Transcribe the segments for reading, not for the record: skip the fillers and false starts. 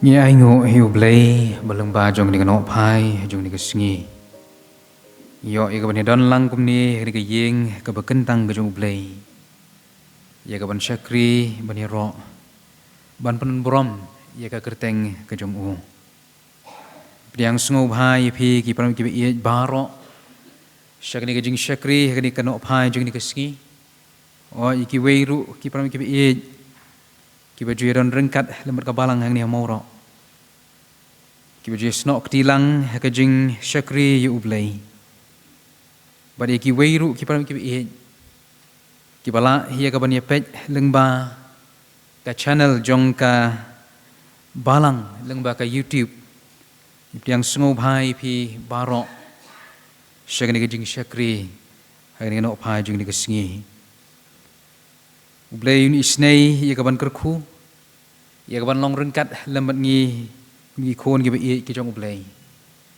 Nhia ai ngộ hiểu play balang ba jong ni kanok pai jong ni kasingi. Yo i ka ban don lang kum ni ni ka yeng ka bakentang ka jong play. Ya ka ban syakri ban ro ban pen brom ya ka kerteng ka jong u. Priang sungo bhai phi ki pram ki ye baro. Syakni ka jing syakri ka ni kanok pai jong ni kasingi. O iki weiru ki pram ki ye ki baju don rengkat lembat kabalang hang ni amoro ki baju snok tilang ka jing syakri yu ublai badi ki weiru ki param ki ki bala hia ka bani pej lengba ka channel jong ka balang lengba ka YouTube yang sungo bhai phi baro syakni ka jing syakri hang ni no phai jing ni ka singi ublai ni isnei ya kaban kerku ya kaban long rengkat lembat ngi khon ki be ki jong ublai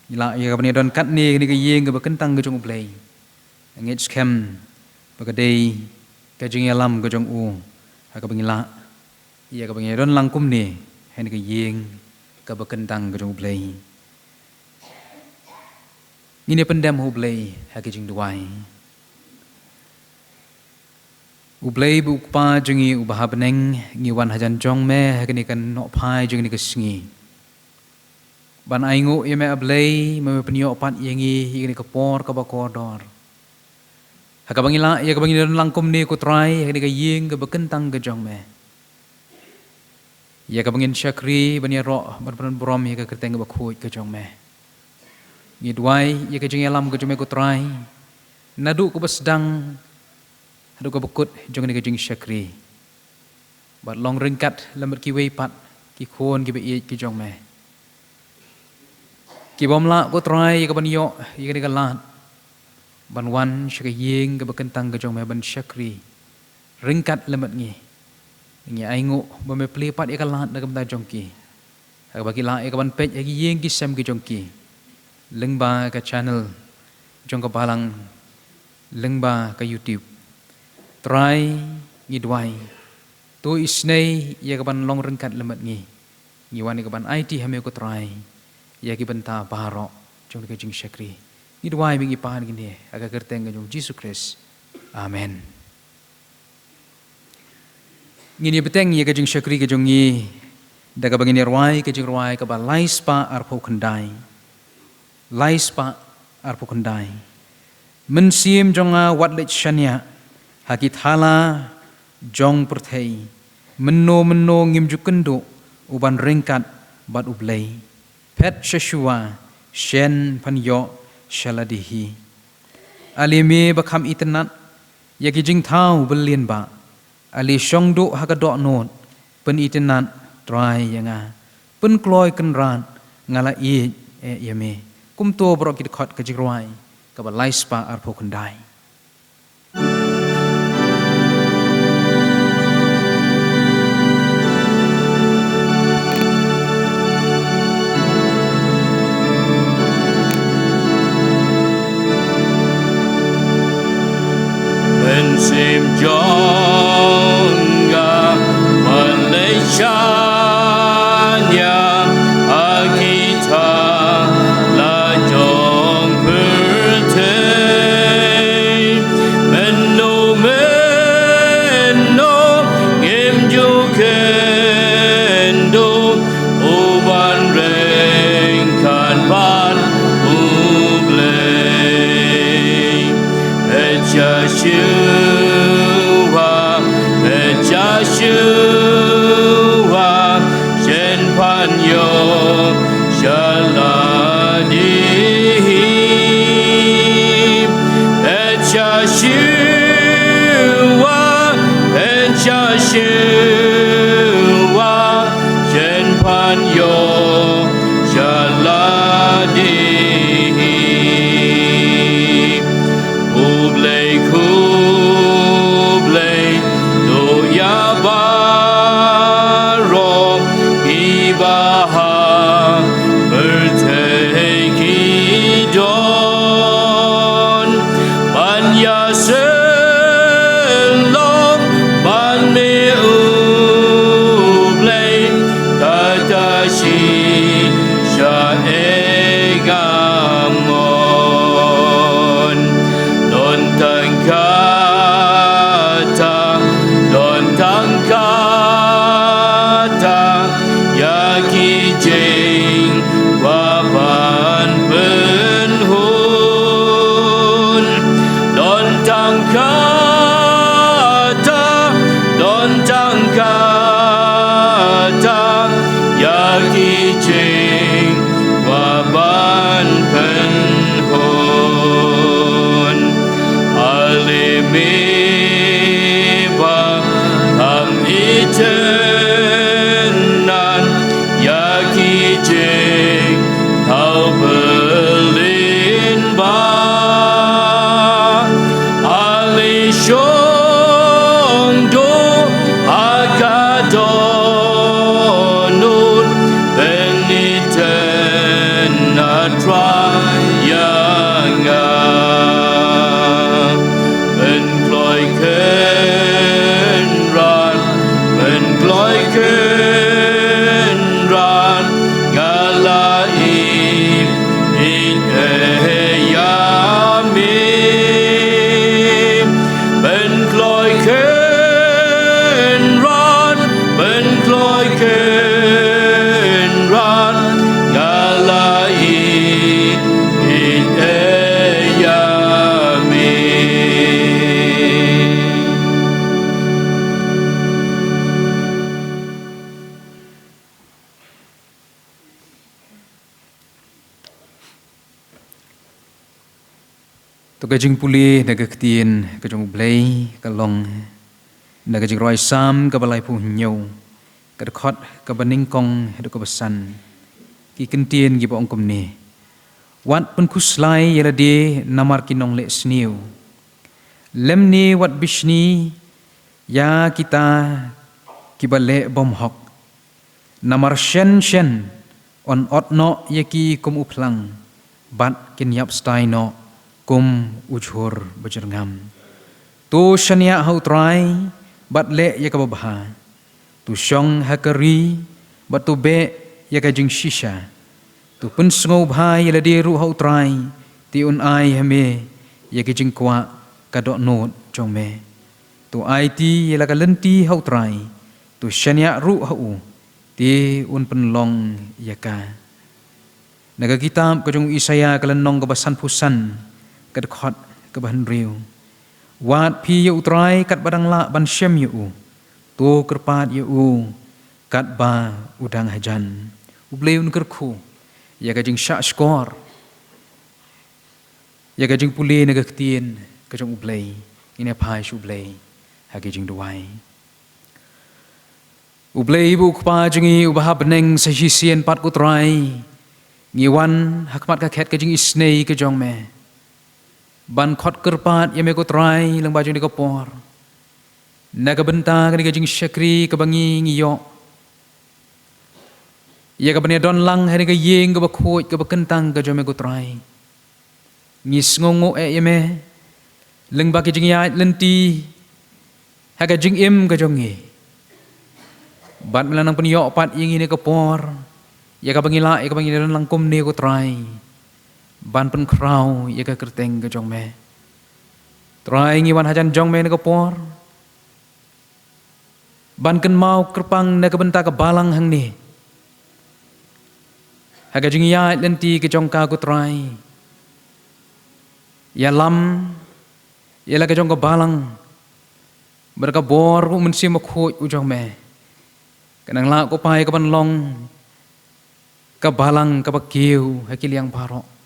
ila ya kaban don kat ni ka yeng ka kentang ka jong ublai ngit scam bagadei ka jing alam ka jong u ha ka bangila ya ka bang don langkum ni hen ka yeng ka kentang ka jong ublai ni pendam ublai ha ka jing duai ublai bu pa jungi ubah beneng ngi wan hajan jong me hakni kan no phai jungi ni kasingi ban aingu ye me ablai me penyo pat yengi ni ka por ka bakor dor haka bangila ye ka bangila langkum ni ku try hakni ka yeng ka bekentang ka jong me ye ka bangin syakri ban ye ro ban brom ye ka kerteng ka bakhuj ka jong me ngi duai ye ka jungi alam ka jong me ku try nadu ku basdang Hadu ka bukut jong ni ka jing syakri. Bat long rengkat lembat ki wei pat ki khon ki be ki jong me. Ki bom la ko try ka ban yo ye ka lat. Ban wan syaka yeng ka bekentang ka jong me ban syakri. Rengkat lembat ngi. Ngi aingu ba me pli pat ye ka lat da kam ta jong ki. Ha ba ki la ye ka ban pej ye yeng ki sem ki jong ki. Lengba ka channel jong ka balang lengba ka YouTube. Try ngi duai tu isnei ya kaban long rengkat lemat ngi wani kaban IT hame ko try ya ki benta baro jong ka jing syakri ngi duai bingi pahan gini aga kerteng ka jong Jesus Christ amen ngini beteng ya ka jing syakri ka jong ngi daga bangini ruai ka jing ruai ka ba laispa arpo kendai mensim jonga watlet shania Hakit hala jong perthei meno ngimju kendo uban ringkat bat ublei pet shashua shen panyo shaladihi alime bakam itenat yaki jing thau belien ba ali shongdo hakadok not pen itenat try yanga pen kloy kenran ngala e yame kumto brok kit khot ka jigroi ka ba laispa arpo kendai Sim jonga Malaysia akita la jong pertei meno ngim jukendo uban rengkan ban ublei Joshua Shen Panyo Shaladihi Joshua Shen Panyo Shaladihi Ublei do yaba tu kajing pulih naga ketien kajong blay kalong naga jing roi sam ka balai pu nyau ka khot ka baning kong hedu ka besan ki kentien gi bong kum ni wat pun kuslai yela de namar kinong le sniu lem ni wat bishni ya kita kibale bom hok namar shen on otno yaki kum uplang bat kin yap stai no kum ujhur bajernggam tu shania hau trai bat le yakababha tu shong hakari bat tu be yakajing shisha tu pun sngau bhai la de ru hau trai ti un ai hame yakajing kwa kadok not jong me tu ai ti yala kalenti hau trai tu shania ru hau ti un penlong yaka naga kitab kajong Isaya kalanong kabasan pusan kadkhot kabahan riu wat pi yu trai kat badang la ban syam yu tu kerpat yu kat ba udang hajan ubleun kerku ya kajing syak skor ya kajing pule naga ketien kajong ublei ina pai shublei hagijing duai ublei bu kpa jingi ubah beneng sahisian pat kutrai ngiwan hakmat ka khet kajing isnei kajong me ban khot kerpat yame ko trai lang bajung di kapor naga benta kani kajing syakri kabangi ngiyo ya ka bani don lang hari ka yeng ka bakhoj ka bakentang ka jome ko trai ngis ngongo yame lang ba kajing ya lenti ha kajing im ka jongi ban melanang peniyo pat yeng ini kapor ya ka bangila ya ka bangi don lang kum ne ko trai ban pen krau ya ka kerteng ka jong me trai ngi wan hajan jong me ne ka por ban ken mau kerpang ne ka benta ka balang hang ni ha ka jing ya lenti ka jong ka ko trai ya lam ya la ka jong ka balang berka bor ku men sim khoj u jong me kanang la ko pai ka ban long ka balang ka bakiu ha ki liang paro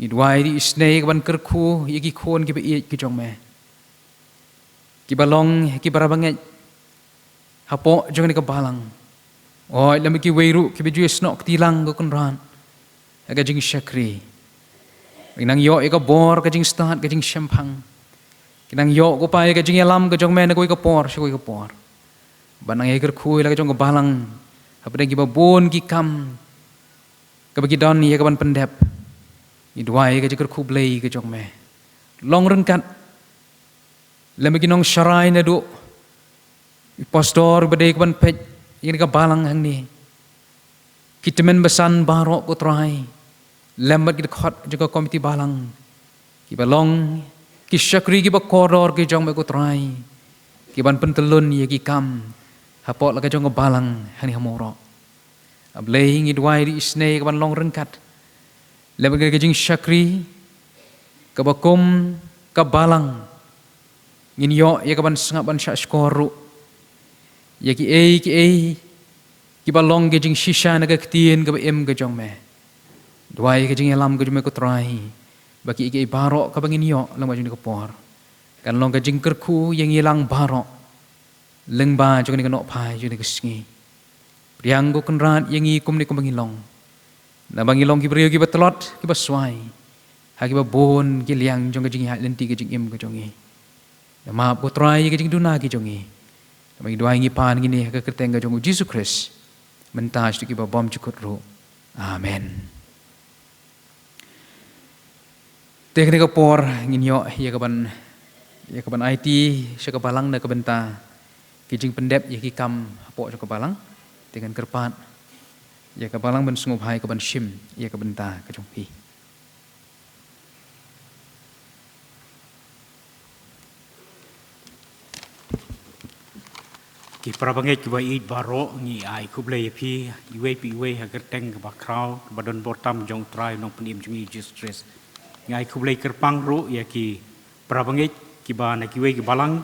Idwai di isnei kaban kerku yaki kon ki beit ki jong me ki balong ki barabanget hapo jong ni ka balang oi lam ki weiru ki beju snok tilang ko konran aga jing syakri inang yo ka bor ka jing start ka jing syampang kinang yo ko pai ka jing alam ka jong me na ko ka por shi ko ka por banang ye kerku la ka jong ka balang hapde ki babon ki kam ka bagi don ye ka ban pendep Idwai ka jikar kublai ka jong me long rengkat lemagi nong syarai na do pastor badai kaban pej ini ka balang hang ni kitemen besan barok ko trai lembat kita khot juga komiti balang ki balong ki syakri ki ba koror ki jong me ko trai ki ban pentelun ye ki kam hapok la ka jong ka balang hani hamoro ablei ngidwai di isnei kaban long rengkat Lepas kajing syakri, kabakum kabalang, nginyo ya kaban sengap ban syak skoru, ya ki ki balong kajing shisha naga ketien kaba em kajong me, dua kajing alam kajing me kutrai, baki barok kabang nginyo lang bajing dikapor, kan long kajing kerku yang hilang barok, lengba jong ni kanok pai jong ni kesengi, priang go kenrat yang ikum ni kumbang hilong. Na bangilong ki brio ki batelot ki baswai ha ki babon ki liang jong kajing ha lenti kajing im kajong na ma ko trai kajing duna ki jongi na bang duai ngi pan ngini ka kerteng kajong Jesus Christ mentas ki babom cukut ro amen teknik por nginyo ya kaban IT sya balang na kabenta kijing pendep ya ki kam hapo jo balang dengan kerpat ya ka balang ban sungop hai ka ban shim ya ka benta ka jong pi ki prabanget ki bai baro ngi ai kublei pi iwe ha kerteng ka bakrau ka badon bortam jong trai nong penim jungi Jesus ngai kublei kerpang ru ya ki prabanget ki ba na ki we ki balang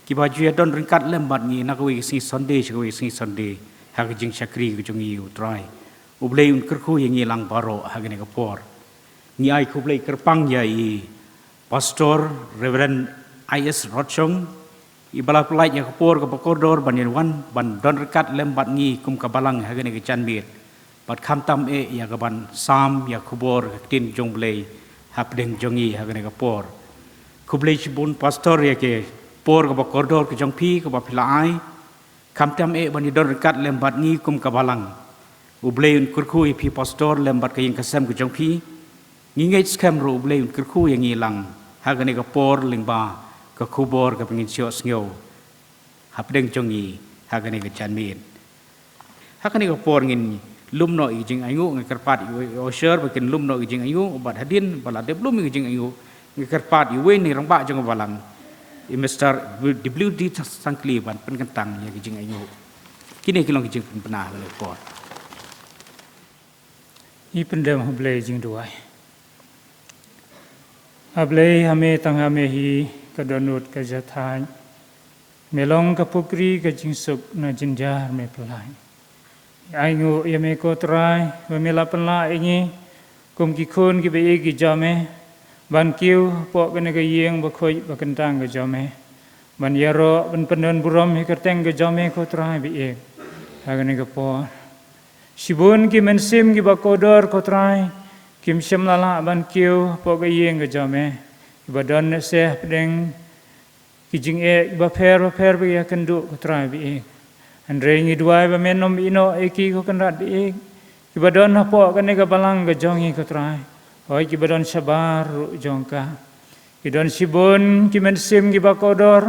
ki ba ju don ringkat lembat ngi na ko we si Sunday ha jing syakri ko jong yu trai ublei un kerku yang ngilang baro ha gene ka por ngi ai kublei kerpang ya i Pastor Reverend I.S. Rochong ibala pelai ya kapor ke pakordor banirwan ban don rekat lembat ngi kum kabalang hagane ke canbir bat khamtam ya gaban sam ya kubor tin jonglei hapdeng jongi hagane kapor kublei chibun pastor ya ke por ke pakordor ke jongpi ke bapilai khamtam ban don rekat lembat ngi kum kabalang ublei un kurku pi pastor lembat ke yang kesem ke jongpi ngingai skam ro ublei un kurku yang hilang hagane kapor lingba ke kubor ke pengin siok sengau hapdeng jongi hagane ke canmin hagane ke por ngin lumno ijing ayu ngekerpat osher bikin lumno ijing ayu obat hadin bala de blum ijing ayu ngekerpat iwe ni rangba jong balang Mr. WD sangkli ban penkentang ya ijing ayu kini kilong ijing penah le por i pendam hablei jing duai hablei hame tang hame hi kadonut ka jathai melong ka pukri ka jingsuk na jinjar me pelai aingu ya me ko trai me mela penla ingi kum ki khun ki be ki jame ban kiu po ka ne ka yeng ba khoi ba kentang ka jame ban yaro ban penon burom hi ka teng ka jame ko trai be ek ha ka ne ka po sibun ki mensim ki ba kodor ko trai kim shem lala ban kiu po ka yeng ka jame Badan se pedeng kijing ba pher be ya kendu ko trai bi andre ngi duai ba menom ino eki ko kan rat bi ki badan hapo kan ga balang ga jongi ko trai hoi ki badan sabar jongka ki don sibun ki mensim ki ba kodor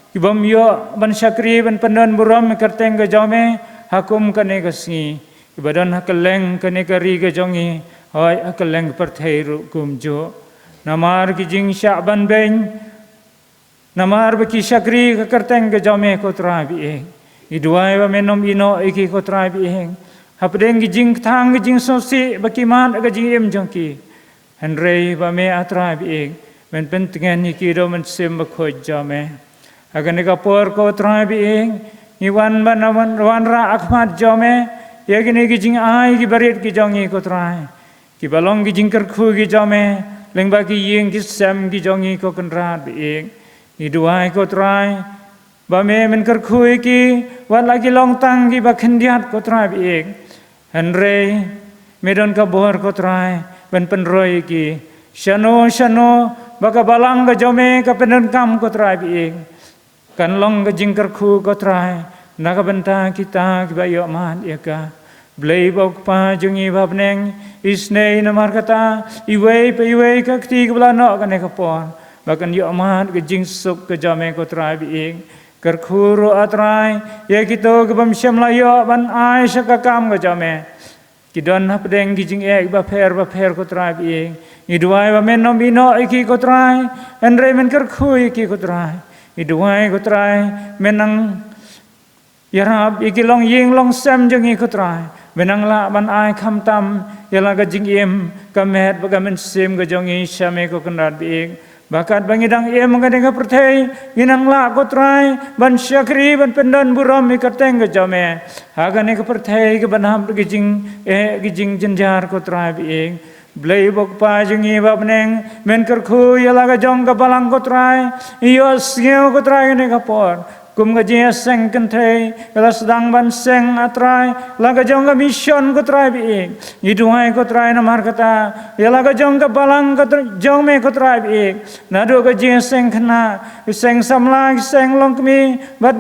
ki bam yo ban syakri ban pendon buram kerteng ga jome hakum kan ga singi ki badan hakeleng kan ga ri ga jongi hoi hakeleng perthai ru kum jo Namar ki jing Sya'ban ben namar baki syakri ka kerteng ke jame ko trai bi iduai ba menom ino iki ko trai bi hapdeng ki jing thang ki jing sosi baki man ga jing em jongki henrei ba me atrai bi men pentengan ni ki do men sim ba ko jame agan ga por ko trai bi ni wan ban wan ra akhmat jame yagini ki jing ai ki barit ki jongi ko trai ki balong ki jing ker khu ki jame leng bagi yeng ki sam ki jongi ko kenrat bi i duai ko trai ba me men ker khui ki wan lagi long tang ki ba khendiat ko trai bi henrei medon ka bor ko trai ben penroi ki shano ba ka balang ga jome ka penon kam ko trai bi kan long ga jing ker khu ko trai na ka benta kita ki ba yo man ya ka Blai bok pa jungi babneng isnei namar kata iwei ka kti kebla no kan ka pon bakan yo amat ke jing suk ke jame ko trai bi ker khuru atrai ye kito ke bam syam la yo ban ai saka kam ke jame kidon hapdeng ki jing ek ba pher ko trai bi iduai ba men nom bino iki ko trai andre men ker khu iki ko trai iduai ko trai menang yarab iki long ying long sam jungi ko trai Benang la ban ai kham tam yala ga jing em kamet ba men sim ga jongi syame ko kendat bi bakat bangidang em ga denga perthai ginang la ko trai ban syakri ban pendon buram mi kateng ga jame ha ga ne ka perthai ga ban ham ga jing jenjar ko trai bi blai bok pa jungi ba beneng men ker khu yala ga jong ga balang ko trai yo sngeu ko trai ne ga por kum ga jia seng kenthei kala sedang ban seng atrai laga jong ga mission ko trai bi iduai ko trai namar kata ya laga jong ga balang ko jong me ko trai bi na do ga jia seng khna seng samla seng long kmi bat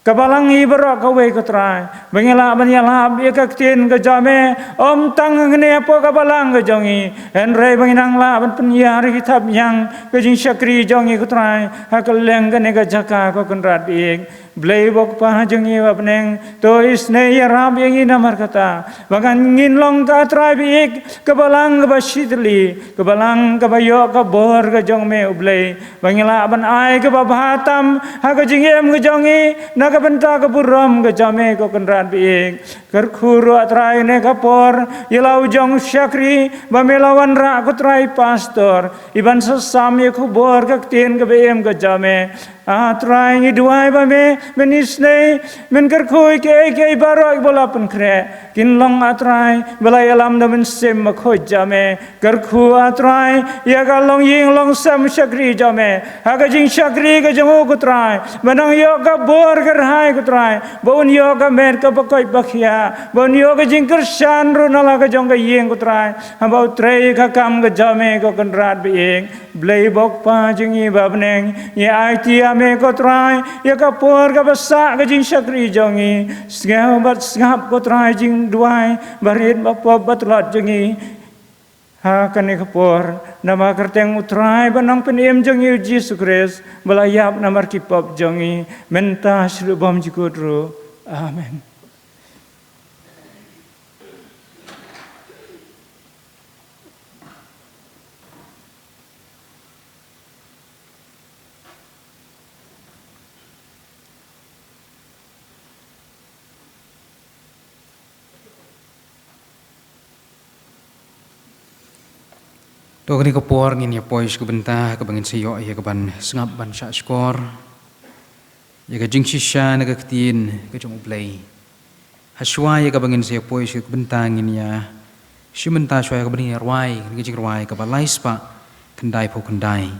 kabalang ibro ka we ko trai bengela banyala bi ka tin ga jame om tang ngne po kabalang ga jongi en re benginang la ban penyar kitab yang ga jing syakri jongi ko trai hakeleng ga ne ga jaka ko kenrat bi blai bok pa jongi wa beneng to isne ya rab yang namar kata bagan ngin long ka trai bi kabalang ga basidli kabalang ga bayo ka bor ga jong me ublai bengela ban ai ga bahatam ha ga jing em ga jongi na ka benta ka buram ga jame ko kenrat bi ker khuru atrai ne ka por yelau jong syakri ba melawan ra ko trai pastor iban sesam ye ku bor ka tin ka bem ga jame trai ngi duai ba me menisne men ker khoi ke baroi bola pen kre kin long atrai belai alam da men sem ma khoi jame ker khu atrai ya ga long ying long sam shakri jame ha ga jing shakri ga jong ko trai banang yo ga bor ker hai ko trai bon yo ga mer ka bakoi bakhia bon yo ga jing ker shan ru na la ga jong ga ying ko trai ha ba trei ka kam ga jame ko kan rat bi eng blei bok pa jing i ba neng ya ai ti ame ko trai ya ka por ka basa ga jing shakri jong i sgau bat sgap ko trai jing duai barit ba po bat lot jing i ha kan ka por nama kerteng utrai banang penem jong i Jesus Christ balayap namar kipop jong i menta shlubam jikudru amen. To kini kapor ngin ya pois ke bentah ke bangin sayo ya ke ban sengap ban syak skor ya ke jing shisha na ke ketin ke jong play haswa ya ke bangin sayo pois ke bentah ngin ya shi bentah shwa ya ke bani rwai ke jing rwai ke ba lais pa kendai po kendai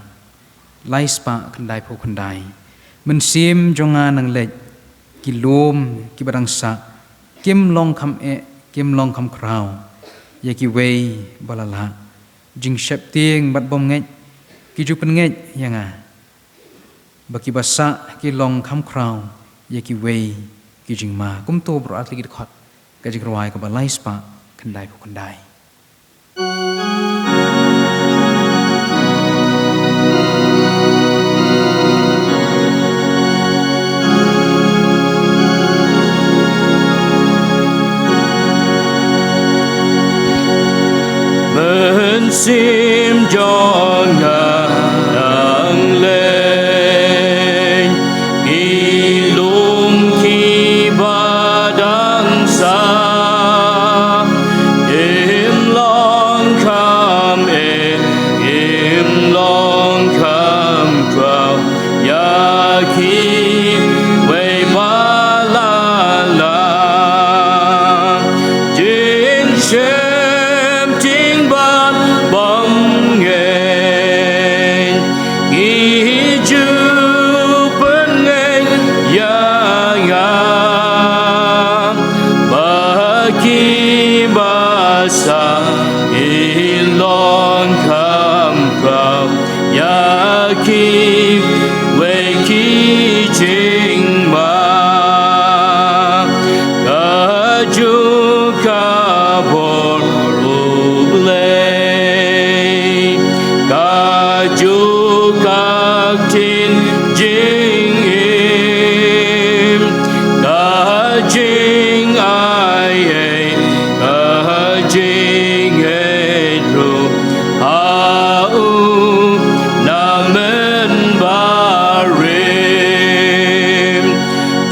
lais pa kendai po kendai men sim jonga nang lek kilom ki barang sa kim long kam kim long kam krau ya ki wei balala jing shep tieng bat bom ngai ki ju pen ngai yanga baki basa ki long kham krau ye ki wei ki jing ma kum to bro atli ki khot ka jing rwai ka ba lai spa khandai pu khandai sim cho ngang lên đi lung khi ba đang xa im long kham im long kham vào ya khi về ba la la trên xem chính ba bóng nghề ghi chữ bên nghề ya ya ba ki ba sa ilon kham kham ya ki về ki chính ma ca chu ca bor các thiên chính im cả chính ai cả chính hết rồi ha u nam men ba rim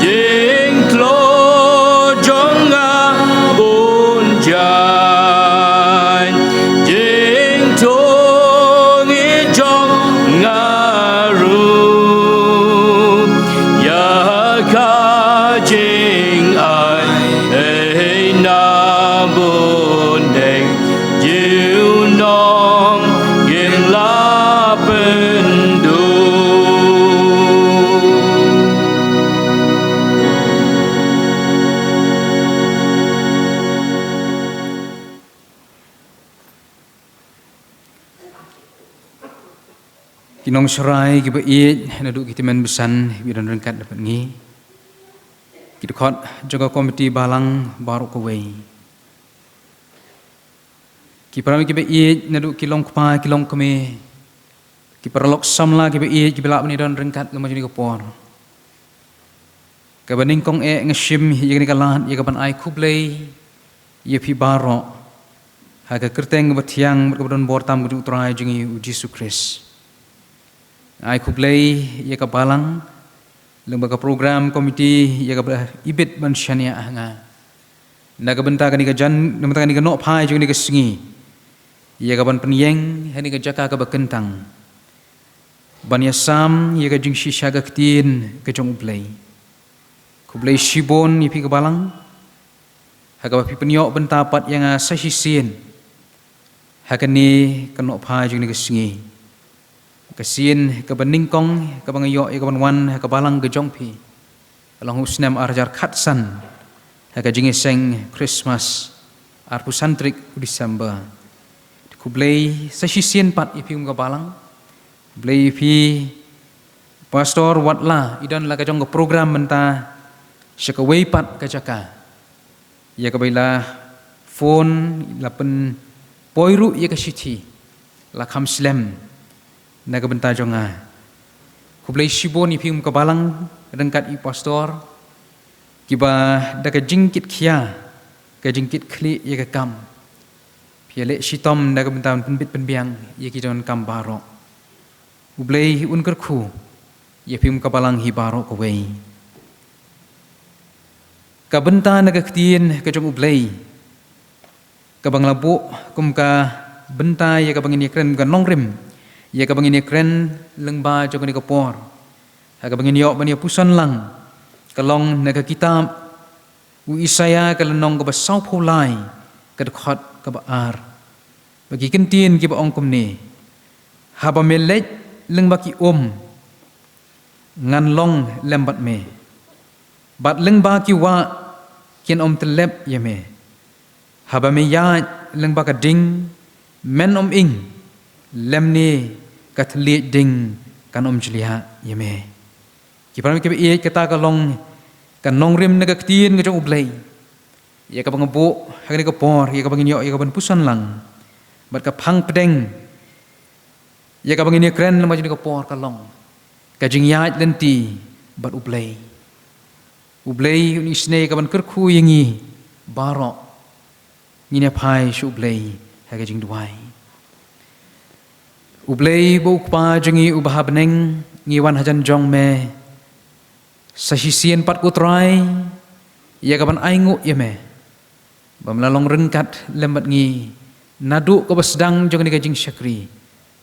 chính lo trong ngã bốn trái chính thô nghĩ trong ngaru ya ka jing ai na bun deng you nong gim la pen du kinong serai ki ba i na du ki temen besan bidan rengkat dapat ngi ki khot jaga komiti balang baru ko wei ki parami ki ba i na du ki long kpa ki long kme ki paralok samla ki ba i ki bela ni don rengkat ke majuni ko por ka baning kong ngashim ye ni kalat ye ka ban ai khublei ye phi baro ha ka kerteng ba thiang ba don bor tam ku trai jingi Jesus Christ ai khublei ye ka balang lembaga program komiti ye ka ibit ban shania nga naga benta ka ni ka jan namata ka ni ka no phai ju ni ka singi ye ka ban penyeng hani ka jaka ka bakentang Banya sam ia ka jing shisha ka ktin ka jong ublay. Kublay shibon ipi ka balang. Haka pi penyok bentapat yang sa hisin. Haka ni kanok pa jing ni ka singi. Kasin ka baningkong ka bangayok ia ka banwan haka balang ka jong pi. Alang husnam arjar khatsan. Haka jing seng Christmas arpu santrik Desember. Kublay sa hisin pat ipi ka balang. Blay pi pastor watla idan la kajong program menta syakaway pat kajaka ya kabaila phone lapen poiru ya kasiti la kham slam na kabenta jonga kublay shibon ipim kabalang dengkat i pastor kiba da kajingkit khia kajingkit khli ya kam piale shitom da kabenta penbit penbiang ya kijon kam barok Ublay unkar ku, ya pim kabalang hibaro kaway. Kabenta nagaktiin kajong ublay. Kabang labo kum ka benta ya kabang ini kren ka nongrim. Ya kabang ini kren lengba jong ni kapor. Ha kabang ini yok bania pusan lang. Kalong nagakitab u Isaya kalenong ka basaw pulay kadkhot ka baar. Bagi kentin ki ba ongkum ni. Haba melet leng baki ngan long lembat me bat leng baki wa kien telep ye me haba me ya leng baka ding men ing lem ni katli ding kan jliha ye me ki param ke e kata ka long kan nong rim na kaktien ka jong ublay ye ka bangabu hagni ka por ye ka bangin yo ye ka ban pusan lang bat ka phang pedeng ya kabang ini keren lemah jadi kapor kalong, kajing yat lenti bat ublay unisne kaban kerku yangi barok, ini apa shu ublay kajing duai, ublay bau pa jengi ubah beneng ngiwan hajan jong me, sahisian pat kutrai, ya kaban aingu ya me, bamlalong rengkat lembat ngi, nadu kabasdang jong ni kajing syakri.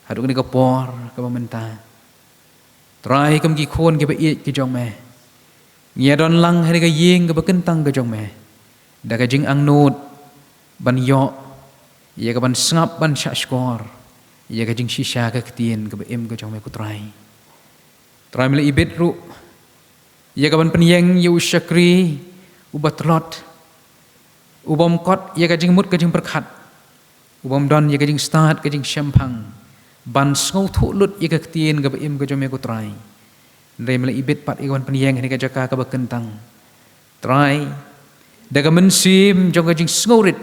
Haduk ni kapor ka pamenta try kam ki khon ke ba i ki jong me ngia don lang hari ka yeng ka bakentang ka jong me da ka jing ang nut ban yo ye ka ban sngap ban sha skor ye ka jing shisha ka ktien ka ba em ka jong me ku try mele ibet ru ye ka ban penyeng ye usyakri ubatlot ubom kot ye ka jing mut ka jing perkhat ubom don ye ka jing start ka jing syampang ban sngau thu lut ye ka ktien ka ba em ka jong me ku try mele ibet pat iwan penyeng ni ka jaka ka ba kentang try daga mensim jong ka jing sngorit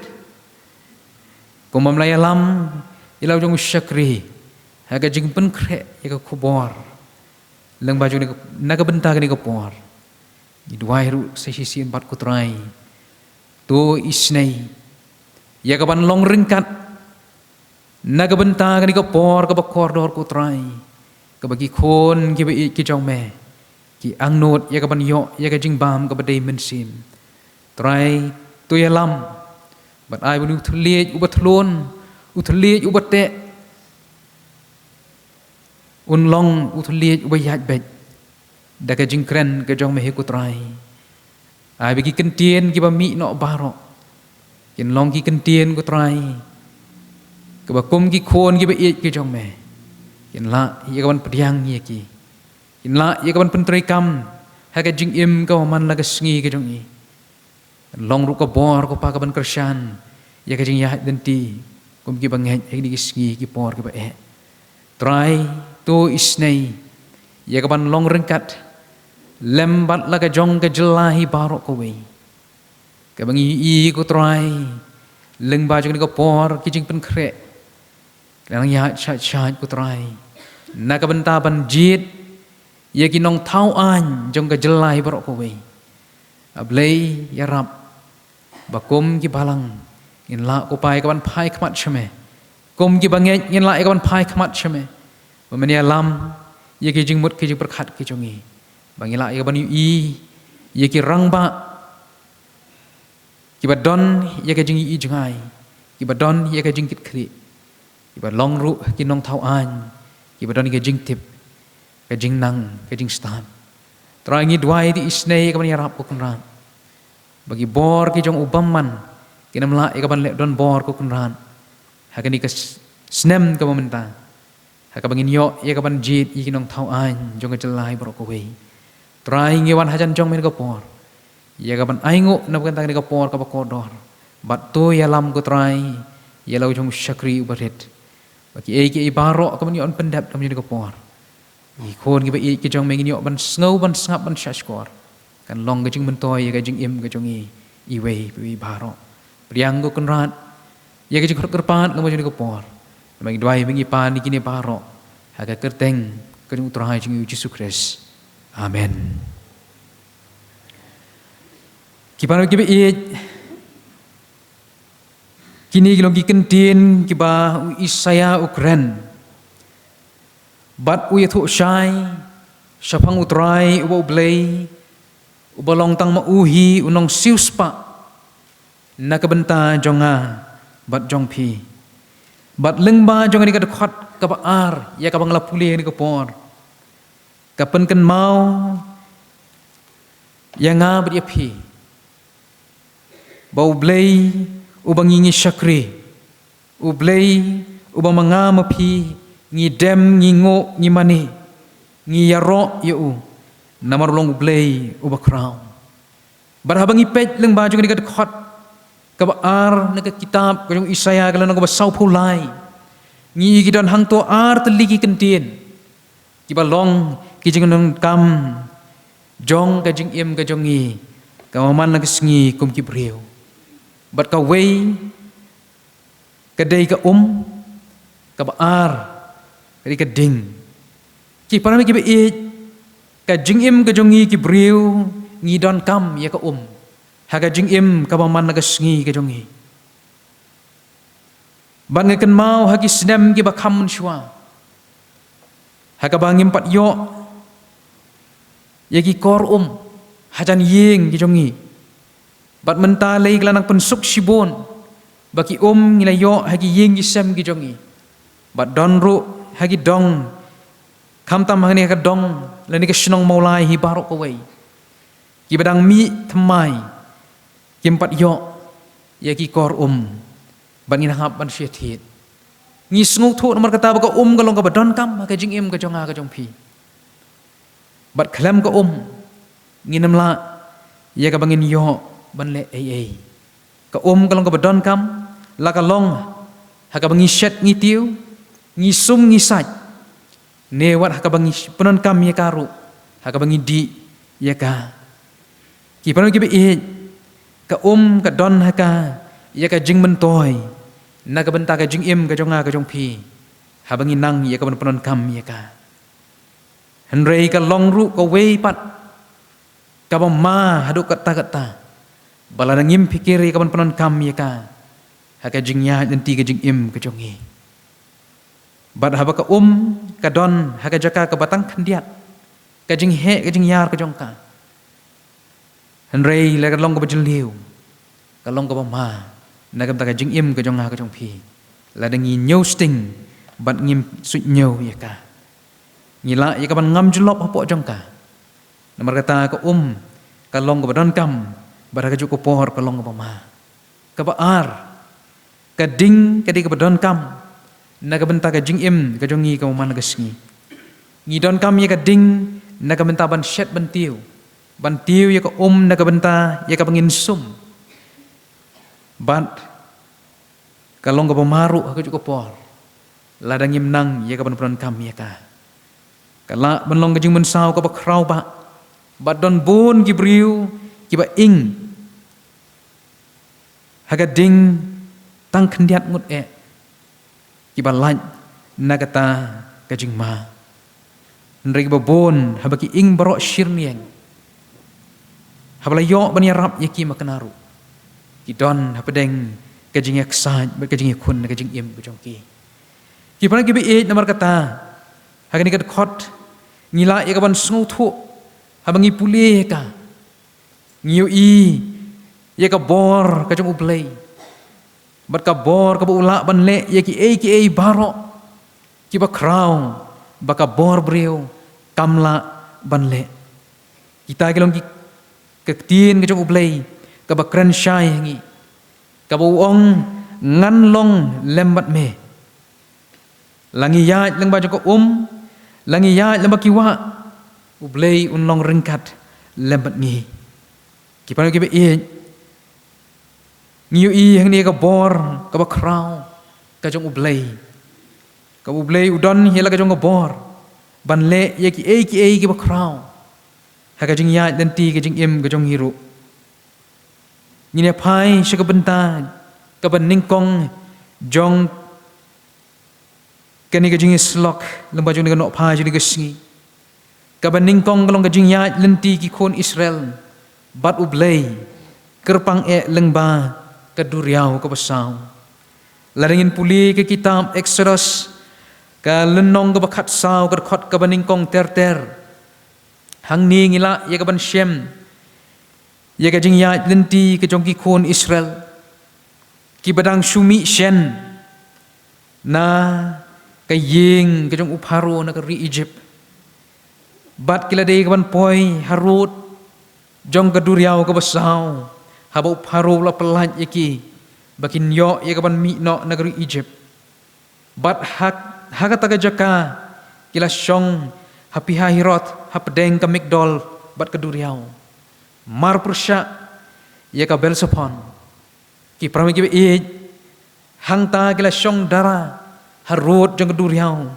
kumam layalam ilaw jong syakri haga jing penkre ya ka kubor leng baju ni naga benta ni ka por di duai ru sesi empat ku try to isnei ya ka ban long ringkat naga benta ni ka por ka ba kordor ku try ka bagi khon ki ba ki jong me ki angnot ya ka ban yo ya ka jing bam ka ba dei mensim try to yalam but I will uthliej ubat thlon uthliej ubat te unlong uthliej ubayat bet da ka jing kren ka jong me he ku try ai bagi kentien ki ba mi no baro kin long ki kentien ku try ka ba kum ki khon ki ba e ki jong me kin la ye ka ban pdiang ye ki kin la ye ka ban pentrai kam ha ka jing im ka man la ka sngi ka jong i long ru ka bor ko pa ka ban kershan ya ka jing ya denti kum ki bangai ek ni sngi ki por ki ba e try to isnei ya ka ban long rengkat lembat la ka jong ka jelahi barok ko we ka bangi i ko try leng ba jong ni ka por ki jing pen kre lang ya cha ko try na ka benta ban jit ya ki nong thau an jong ka jelahi barok ko we ablay ya rab bakum ki balang in la ko pai ka ban pai kmat chame kum ki bangai in la ka ban pai kmat chame bamania lam ye ki jing mut ki jing perkhat ki jongi bangila ye ban i ye ki rangba ki badon ye ka jing i jangai ki badon ye ka jing kit khri ki ba long ru ki nong thau an ki badon ki jing tip kajing nang kajing stan terangi dua di isnei kaban yarap ko kunran bagi bor ki jong ubamman kinamla ikaban le don bor ko kunran hakani ka snem ka momenta hakabangin yo ya kaban jit ikinong thau an jong jelai bro ko wei terangi wan hajan jong men ko por ya kaban aingo na bukan tang ka por ka bakodor bat to ya lam ko trai ya lau jong syakri ubaret bagi ki ibaro kaban yon pendap kam ko por i khôn ki ba i ki jong mengin yo ban ngau ban sngap ban shashkor kan long ka jing ban toy ka jing im ka jong i wei bi baro priang ko kunrat ya ka jing kerpat ngam jing ko por magi dwai bengi pan ki ni baro ha ka kerteng ka jing utrai jing Jesus Christ amen ki pano ki ba i kini kilong ki kentin ki ba Isaya ukren bat uya thu shai shapang utrai uba ublay ubalong tang mauhi unong siuspa nakabenta jonga bat jong pi bat lengba jonga ni kadakhat kabaar ya kabang lapuli ni kapor kapen kan mau ya nga bat ya pi bau blay ubang ingi syakri ublay ubang mga mapi ngi dem ngi ngo ngi mani ngi yaro yu namar long blay uba crown barhabang ipet leng baju ni kat khot kabar na kitab ko yung Isaya kala nang basau pulai ngi gidan hang to ar teligi kentin kibalong kijing nang kam jong ka jing im ka jongi kawaman na kisngi kum kibriu bat ka wei kadai ka kabar kadi kading ki parami ki be ka jingim ka jongi ki briu ngi don kam ya ka ha ka jingim ka baman na sngi ka jongi ban ngan mau ha ki snem ki ba kham shwa ha ka bangim pat yo ya ki kor hajan ying ki jongi bat menta lei klanang pensuk sibon baki ngila yo ha ki ying ki sem ki jongi bat don ru hagi dong kam tam hangni ka dong lani ka shnong maulai hi barok ko wei ki badang mi thamai kimpat yo ya ki kor bangin hap ban syethit ngi sngu thu nomor kata ba ka ka long ka badon kam ka jing im ka jonga ka jong pi bat khlem ka ngi namla ya ka bangin yo ban le ai ka ka long ka badon kam la ka long ha ka bangi shet ngi tiu ngisum ngisaj newat hakabangi penon kam ya karu hakabangi di ya ka ki penon ki be ka ka don haka ya ka jing mentoy na ka benta ka jing im ka jonga ka jong pi habangi nang ya ka penon kam ya ka henrei ka long ru ka wei pat ka ma hadu kata balanangim pikiri ka penon kam ya ka haka jing ya nanti ka jing im ka jongi bat haba ka ka don haka jaka ka batang khandiat ka jing he ka jing yar ka jongka henrei la ka long ka bajil liu ka long ka ma na ka ta ka jing im ka jonga ka jong pi la dangi nyau sting bat ngim sut nyau ya ka ngila ya ka ban ngam julop hapo jongka namar kata ka ka long ka badon kam bara ka juko pohor ka long ka ma ka baar ka ding ka di ka badon kam naga benta ka jing im ka jongi ka mana ka sngi ngi don kam ya ka ding naga benta ban shet ban tiu ya ka naga benta ya ka bangin sum bat kalong ka pamaru ka juga por ladang im nang ya ka ban kam ya ka kala ban long ka jing ban saw ka ba krau ba bat don bon gibriu ki ba ing haga ding tang khandiat ngut kibalan nagata kajing ma nregi babon habaki ing barok shirnieng hablayo bani rap yaki makanaru kidon hapadeng kajing yaksaj kajing yakun kajing im kajongki kibana kibe namar kata hagani kat khot ngila yakaban sngu thu habangi puli ka ngiu yaka bor kajong ublay bat ka bor ka ula ban le ya ki baro ki ba crown ba ka bor breu kamla banle kita kelong ki ketien ke jong ublei ka bakran shai ngi ka ong ngan long lembat me langi ya lang ba jong ko langi ya lang ba kiwa ublei un long ringkat lembat ngi ki pa ki be e ngiu i hang ni ka bor ka ba kraw ka jong ublei udon hela ka jong ka bor ban le ye ki ki ba kraw ha ka jing ya dan ti ka jing im ka jong hiru ni ne pai shi ka benta ka ban ning kong jong ka ni ka jing slok lamba jong ni ka no pa jing ka singi ka ban ning kong ka long ka jing ya dan ti ki kon Israel bat ublei kerpang lengba ka duriau ka basau laringin puli ke kitab Exodus ka lenong ka bakat sau ka khot ka baning kong ter hang ni ngila ye ka ban shem ye ka jing ya lenti ka jong ki khon Israel ki badang sumi shen na ka ying ka jong uparo na ka ri Egypt bat kila dei ka ban poi harut jong ka duriau ka basau haba uparo la pelat ye ki bakin yo ye ka ban mi no negeri Egypt bat hakata ka jaka kila syong hapi hahirot hapdeng ka migdol bat ka duriau mar persya ye ka belsapon ki prami ki e hangta kila syong dara harut jong ka duriau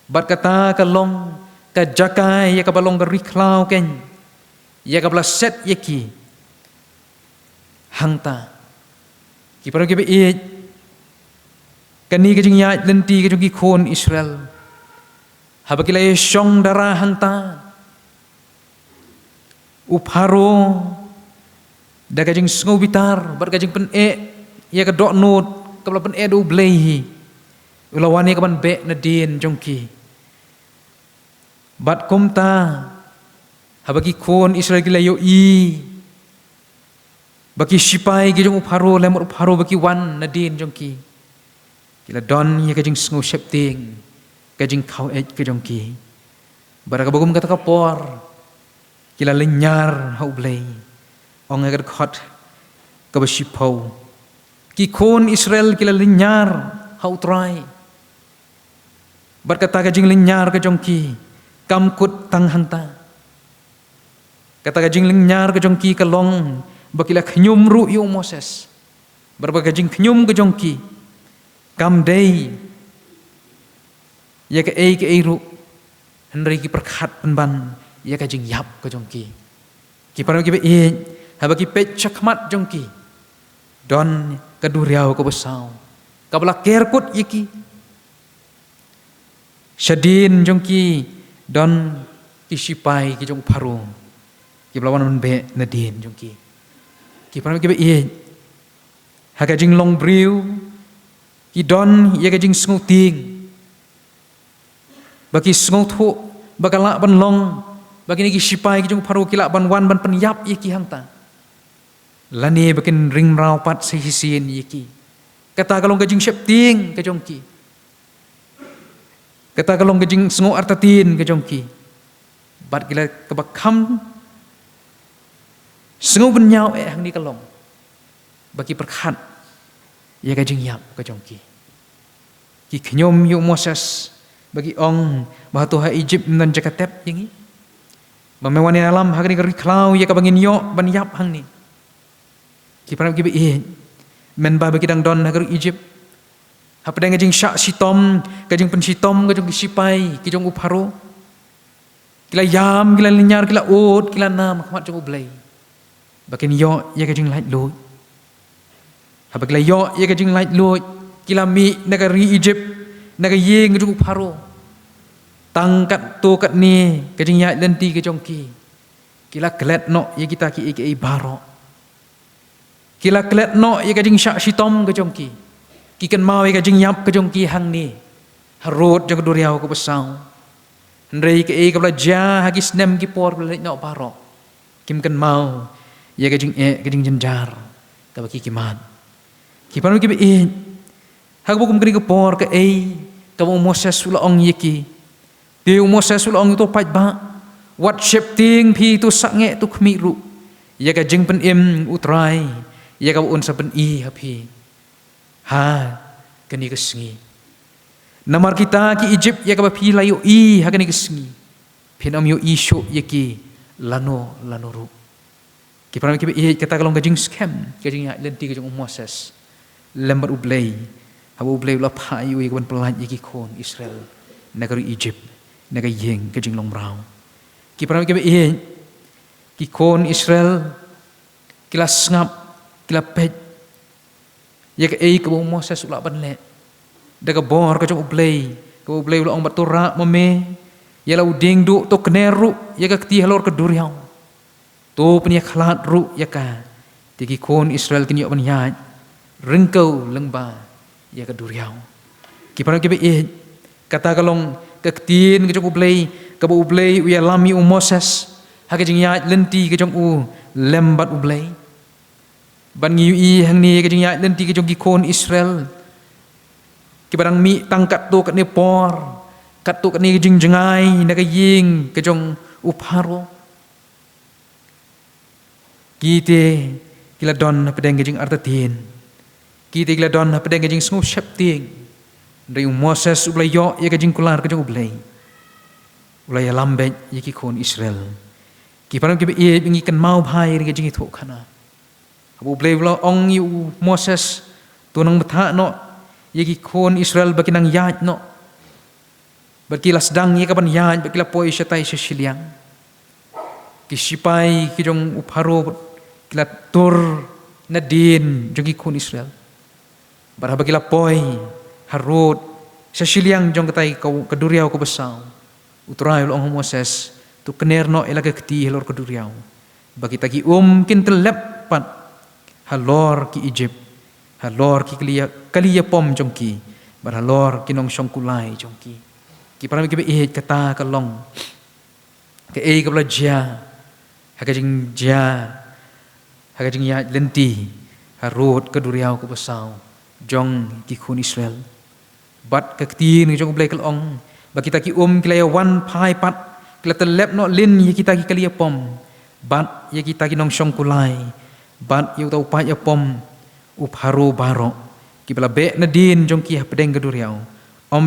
bat kata ka long ka jaka ye ka balong ka riklau ken ye ka bla set ye ki hangta ki parang ki be kani ka jing ya lenti ka jong ki khon Israel haba kila syong dara hangta uparo da ka jing sngo bitar bar ka jing pen ya ka dok not ka bla pen do blei ulawan ya ka ban be na din jong ki bat komta haba ki khon Israel kila yo baki sipai ki jong uparo lemur uparo baki wan nadin jong ki kila don ye ka jing sngo shepting ka jing khau ke jong ki baraka bagum kata kapor kila lenyar hau blei ong agar khot ka basipau ki khon Israel kila lenyar hau trai barkata ka jing lenyar ka jong ki kam kut tang hanta kata ka jing lenyar ka jong ki ka long bakila khnyum ru yu Moses berbagai jing khnyum ke jongki kam dei ya ke ru henry ki perkhat penban ya ka jing yap ke jongki ki parang ki be haba ki pe chakmat jongki don ka duriau ko besau ka bala kerkut yiki shadin jongki don ki sipai ki jong paru ki belawan be nadin jongki ki parang ki be haka jing long briu ki don ye ka jing sngu ting baki sngu thu bakala ban long baki ni ki sipai ki jong paru kila ban wan ban pen yap ye ki hangta lani bakin ring rau pat sehisin ye ki kata kalong ka jing shep ting ka jong ki kata kalong ka jing sngu artatin ka jong ki bat kila ka bakam sngu ben nyau hang ni kalong bagi perkhat ya ka jing yap ka jong ki khnyom yu Moses bagi ong bahatu ha Egypt nan jakatep yangi mamewani alam hagni ka riklau ya ka bangin yo ban yap hang ni ki parang ki be men ba bagi dang don hagar Egypt hapadang jing syak sitom ka jing pen sitom ka jong sipai ki jong uparo kila yam kila linyar kila od kila nam khmat jong ublei bakin yo ya ka jing light lo habak la yo ya ka jing light lo kila mi negari Egypt naga yeng jung paro tangkat to kat ni ka jing ya lenti ka jong ki kila klet no ya kita ki baro kila klet no ya ka jing syak sitom ka jong ki kan mau ya ka jing yap ka jong ki hang ni harut jong duriau ko besau ndrei ka ka bla ja hagis nem ki por bla no baro kim kan mau ya ka jing jenjar ka baki kiman ki panu ki be hag bokum kri ka por ka ka mo Moses sula ong yeki Tiu Moses ulong itu pai ba wat shep ting phi tu sange tu khmi ru ya ka jing pen im utrai ya ka un sa pen i ha phi ha kani ka sngi namar kita ki Egypt ya ka ba phi layo i ha kani ka sngi phin am yo i sho ya ki lano ru ki pram ki e kata kalong ka jing scam ka jing ya lenti ka jing Moses lembar ublei ha ublei la pha yu ka ban pelan ya ki khon Israel negeri Egypt negeri yeng ka jing long brau ki pram ki e ki khon Israel kila ngap kila pet ya ka e ka Moses ula ban le da ka bor ka jong ublei ula ong batura mame ya la uding du to kneru ya ka ti halor ka duriau to penia khlat ru ya ka ti ki khon Israel kin yo ban ya rengkau lengba ya ka duriau ki pram ki e kata kalong ka tin ka jong ublei ya lami Moses ha ka jing ya lenti ka jong lembat ublei ban ngi i hang ni ka jing ya lenti ka jong ki khon Israel ki barang mi tangkat tu kat ni por kat tu kat ni jing jengai na ka ying ka jong upharo kite kila don pedeng ka jing artatin kite kila don pedeng ka jing sngop shepting dari Moses ublai yo ya ka jing kular ka jong ublai ulai lambe ya ki khon Israel ki param ki be ngi kan mau bhai ri ka jing thu khana abu ublai ulo ong yu Moses tunang betha no ya ki khon Israel bakinang yaj no bakila sedang ya kapan yaj bakila poi shatai shiliang ki sipai ki jong upharo kila tur nadin jong ki khon Israel barha bakila poi harut shiliang jong katai kau keduriau ko besau utrai ulong Moses tu kener no ela keti halor keduriau bagi tagi kin telepat halor ki Egypt halor ki kalia pom jongki bar halor ki nong songkulai jongki ki param ki be kata kalong ke ka bla ja ha ka jing ya lenti harut keduriau ko besau jong ki khun Israel bat ka kti ni jong blai kalong bagi taki kilaya wan pai pat kila telep no lin ye kita ki kalia pom bat ye kita ki nong songkulai bat ye tau pa ya pom upharu baro ki bala be nadin jong ki pedeng keduriau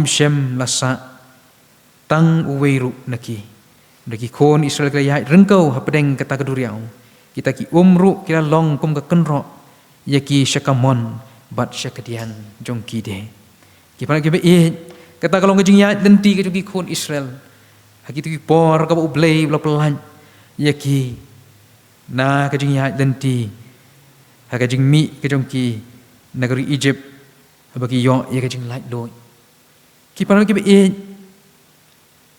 shem lasa tang uweiru naki khon Israel kila ya rengkau pedeng kata keduriau kita ki ru kila long kum ka kenro ye ki syakamon bat syakadian jong ki de ki pa ki be kata kalau ngajing ya lenti ke jong ki khon Israel haki tu ki por ka ublei bla pelan ye ki na ka jing ya lenti ha ka jing mi ka jong ki negeri Egypt bagi yo ye ka jing light loy ki param ki be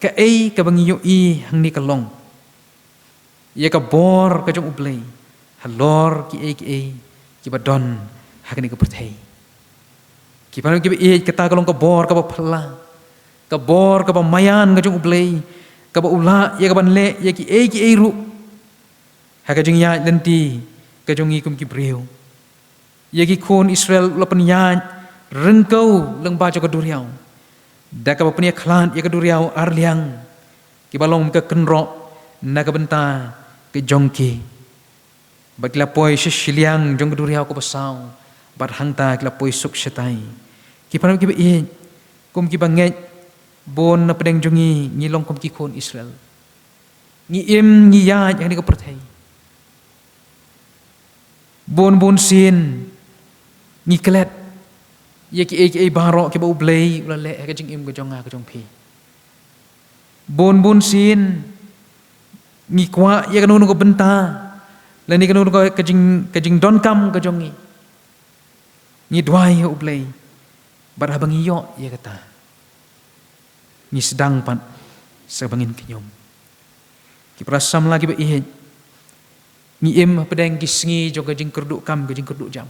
ka ka bangi yo hang ni kalong ye ka bor ka jong ublei halor ki ki badon ha ka ni ka perthei ki param ki be kata kalong ka bor ka phala ka bor ka mayan ka jong ublei ka ula ye ka ban le ye ki ru ha ka jing ya lenti ka jong i kum ki breu ye ki khon Israel la pen ya rengkau leng ba ka duriau da ka pen ya khlan ye ka duriau arliang ki balong ka kenro na ka benta ke jong ki bakla poi shiliang jong ka duriau ko basau bat hangta kila poi suk shatai ki param ki be kum ki banget bon na pedeng jongi ngilong kum ki khon Israel ngi ngi ya yang ni ko perthai bon sin ngi klet ye ki baro ki ba ublei ula le ka jing ka jonga ka jong phi bon sin ngi kwa ye ka nu ko benta la ni ka nu ko ka jing don kam ka jongi ngi dwai ublei barhabang iyo ye kata ni sedang pan sabangin kenyom ki prasam lagi be ni pedeng ki sngi joga jing kerduk kam ke jing kerduk jam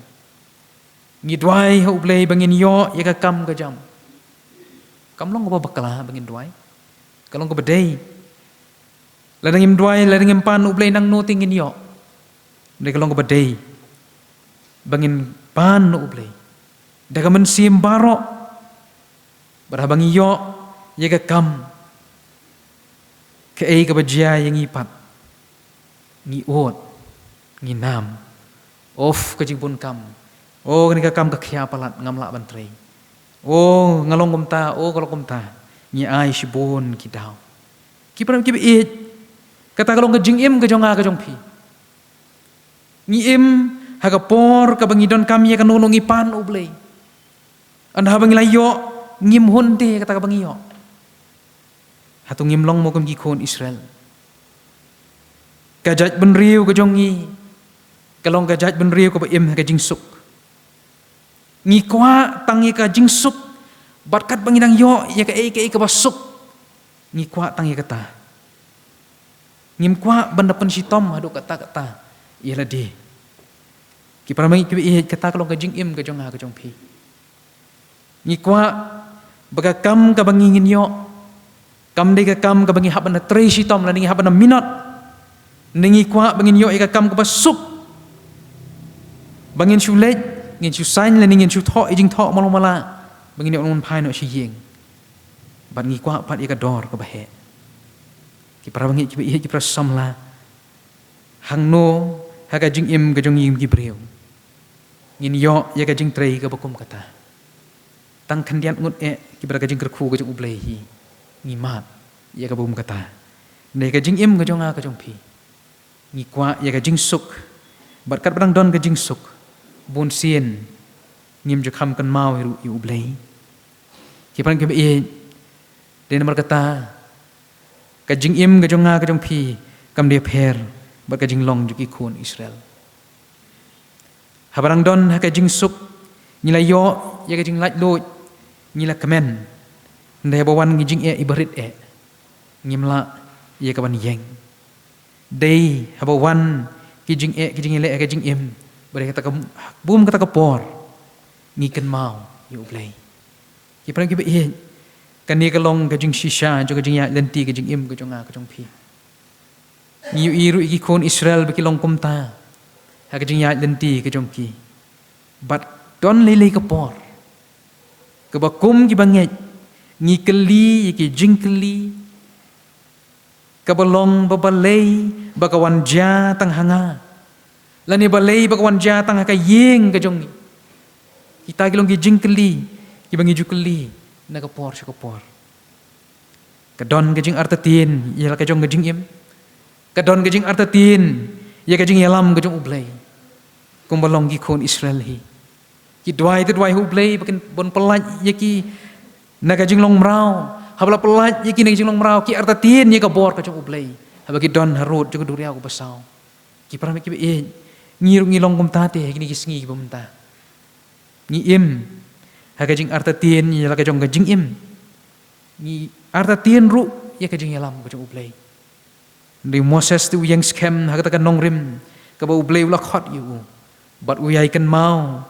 ni dwai ho blei bangin yo ye ka kam ke jam kam long ko bakala bangin dwai kalong ko bedai ladangim dwai ladangim pan ublei nang no tingin yo de kalong ko bedai bangin pan no ublei daga mensim baro barhabang iyo ye ka kam ke ai ka bajia yang ipat ngi ot ngi nam of ka jing pun kam o ni ka kam ka khia palat ngamla bantrei o ngalong kumta o kalong kumta ngi ai shibon ki daw ki pram ki be kata kalong ka jing im ka jonga ka jong pi ngi im ha ka por ka bangi don kam ye ka nulungi pan ublei an ha bangi layo ngim honte kata ka bangi yo hatu ngim long mo kam gi khon Israel ka jaj ben riu ka jongi kalong ka jaj ben riu ka ba im ka jing suk ngi kwa tangi ka jing suk bat kat bangi dang yo ya ka ei ka basuk ngi kwa tangi kata ngim kwa benda pen sitom hadu kata ialah di ki paramai ki kata kalong ka jing im ka jong ha ka jong pi ngi kwa baga kam ka bangi ngin yo kam de ka kam ka bangi hab na tre sitom la ni hab na minot ningi kwa bangin yo ka kam ka basuk bangin shulet ngin shu sain la ngin shu tho jing tho malomala bangin yo non phai no shi yeng ban ngi kwa pat ka dor ka bahe ki para bangi ki pra samla hang no ha ka jing im ka jong yim ki breu ngin yo ka jing tre ka bakum kata tang khandian ngut ki pra ka jing kerkhu ka jong ublei hi ngi mat ya ka bum kata ne ka jing im ka jong a ka jong pi ngi kwa ya ka jing suk bat kat badang don ka jing suk bon sien ngim ju kham kan mau ru yu ublei ki pan ki be de nomor kata ka jing im ka jong a ka jong pi kam de pher bat ka jing long ju ki khon Israel ha badang don ha ka jing suk ni la yo ya ka jing laj lo ni la kamen ndai bawan ngi jing ibarit ngimla ye ka ban yeng dei habawan ki jing le ka jing im bare kata bum kata ka por ngi kan mau yu play ki pran ki be kan ni ka long ka jing shisha jo ka jing ya lenti ka jing im ka jonga ka jong pi ni yu iru ki kon Israel be ki long kum ta ha ka jing ya lenti ka jong ki but don le ka por ka ba kum ki banget ngi keli ki jing keli kabalong babalay bakawan ja tang hanga lani balay bakawan ja tang ka yeng ka jong kita kilong ki jing keli ki bangi ju keli na ka por ka por ka don ka jing artatin ya ka jong ka jing im ka don ka jing artatin ya ka jing yalam ka jong ublay kum balong ki khon Israel hi ki dwai hu ublay bakin bon pelaj ya ki naga jing long mrau habla pelat yaki naga jing long mrau ki artatin ye ka bor ka jong ublei habaki don harut jo duria ko basau ki param ki be ngiru ngilong kum tate ki ni sngi ki bumta ni im ha ka jing artatin ye la ka jong ka jing im ni artatin ru ye ka jing yalam ka jong ublei ni Moses tu yang scam ha ka nong rim ka ba ublei la khot yu bat uyai kan mau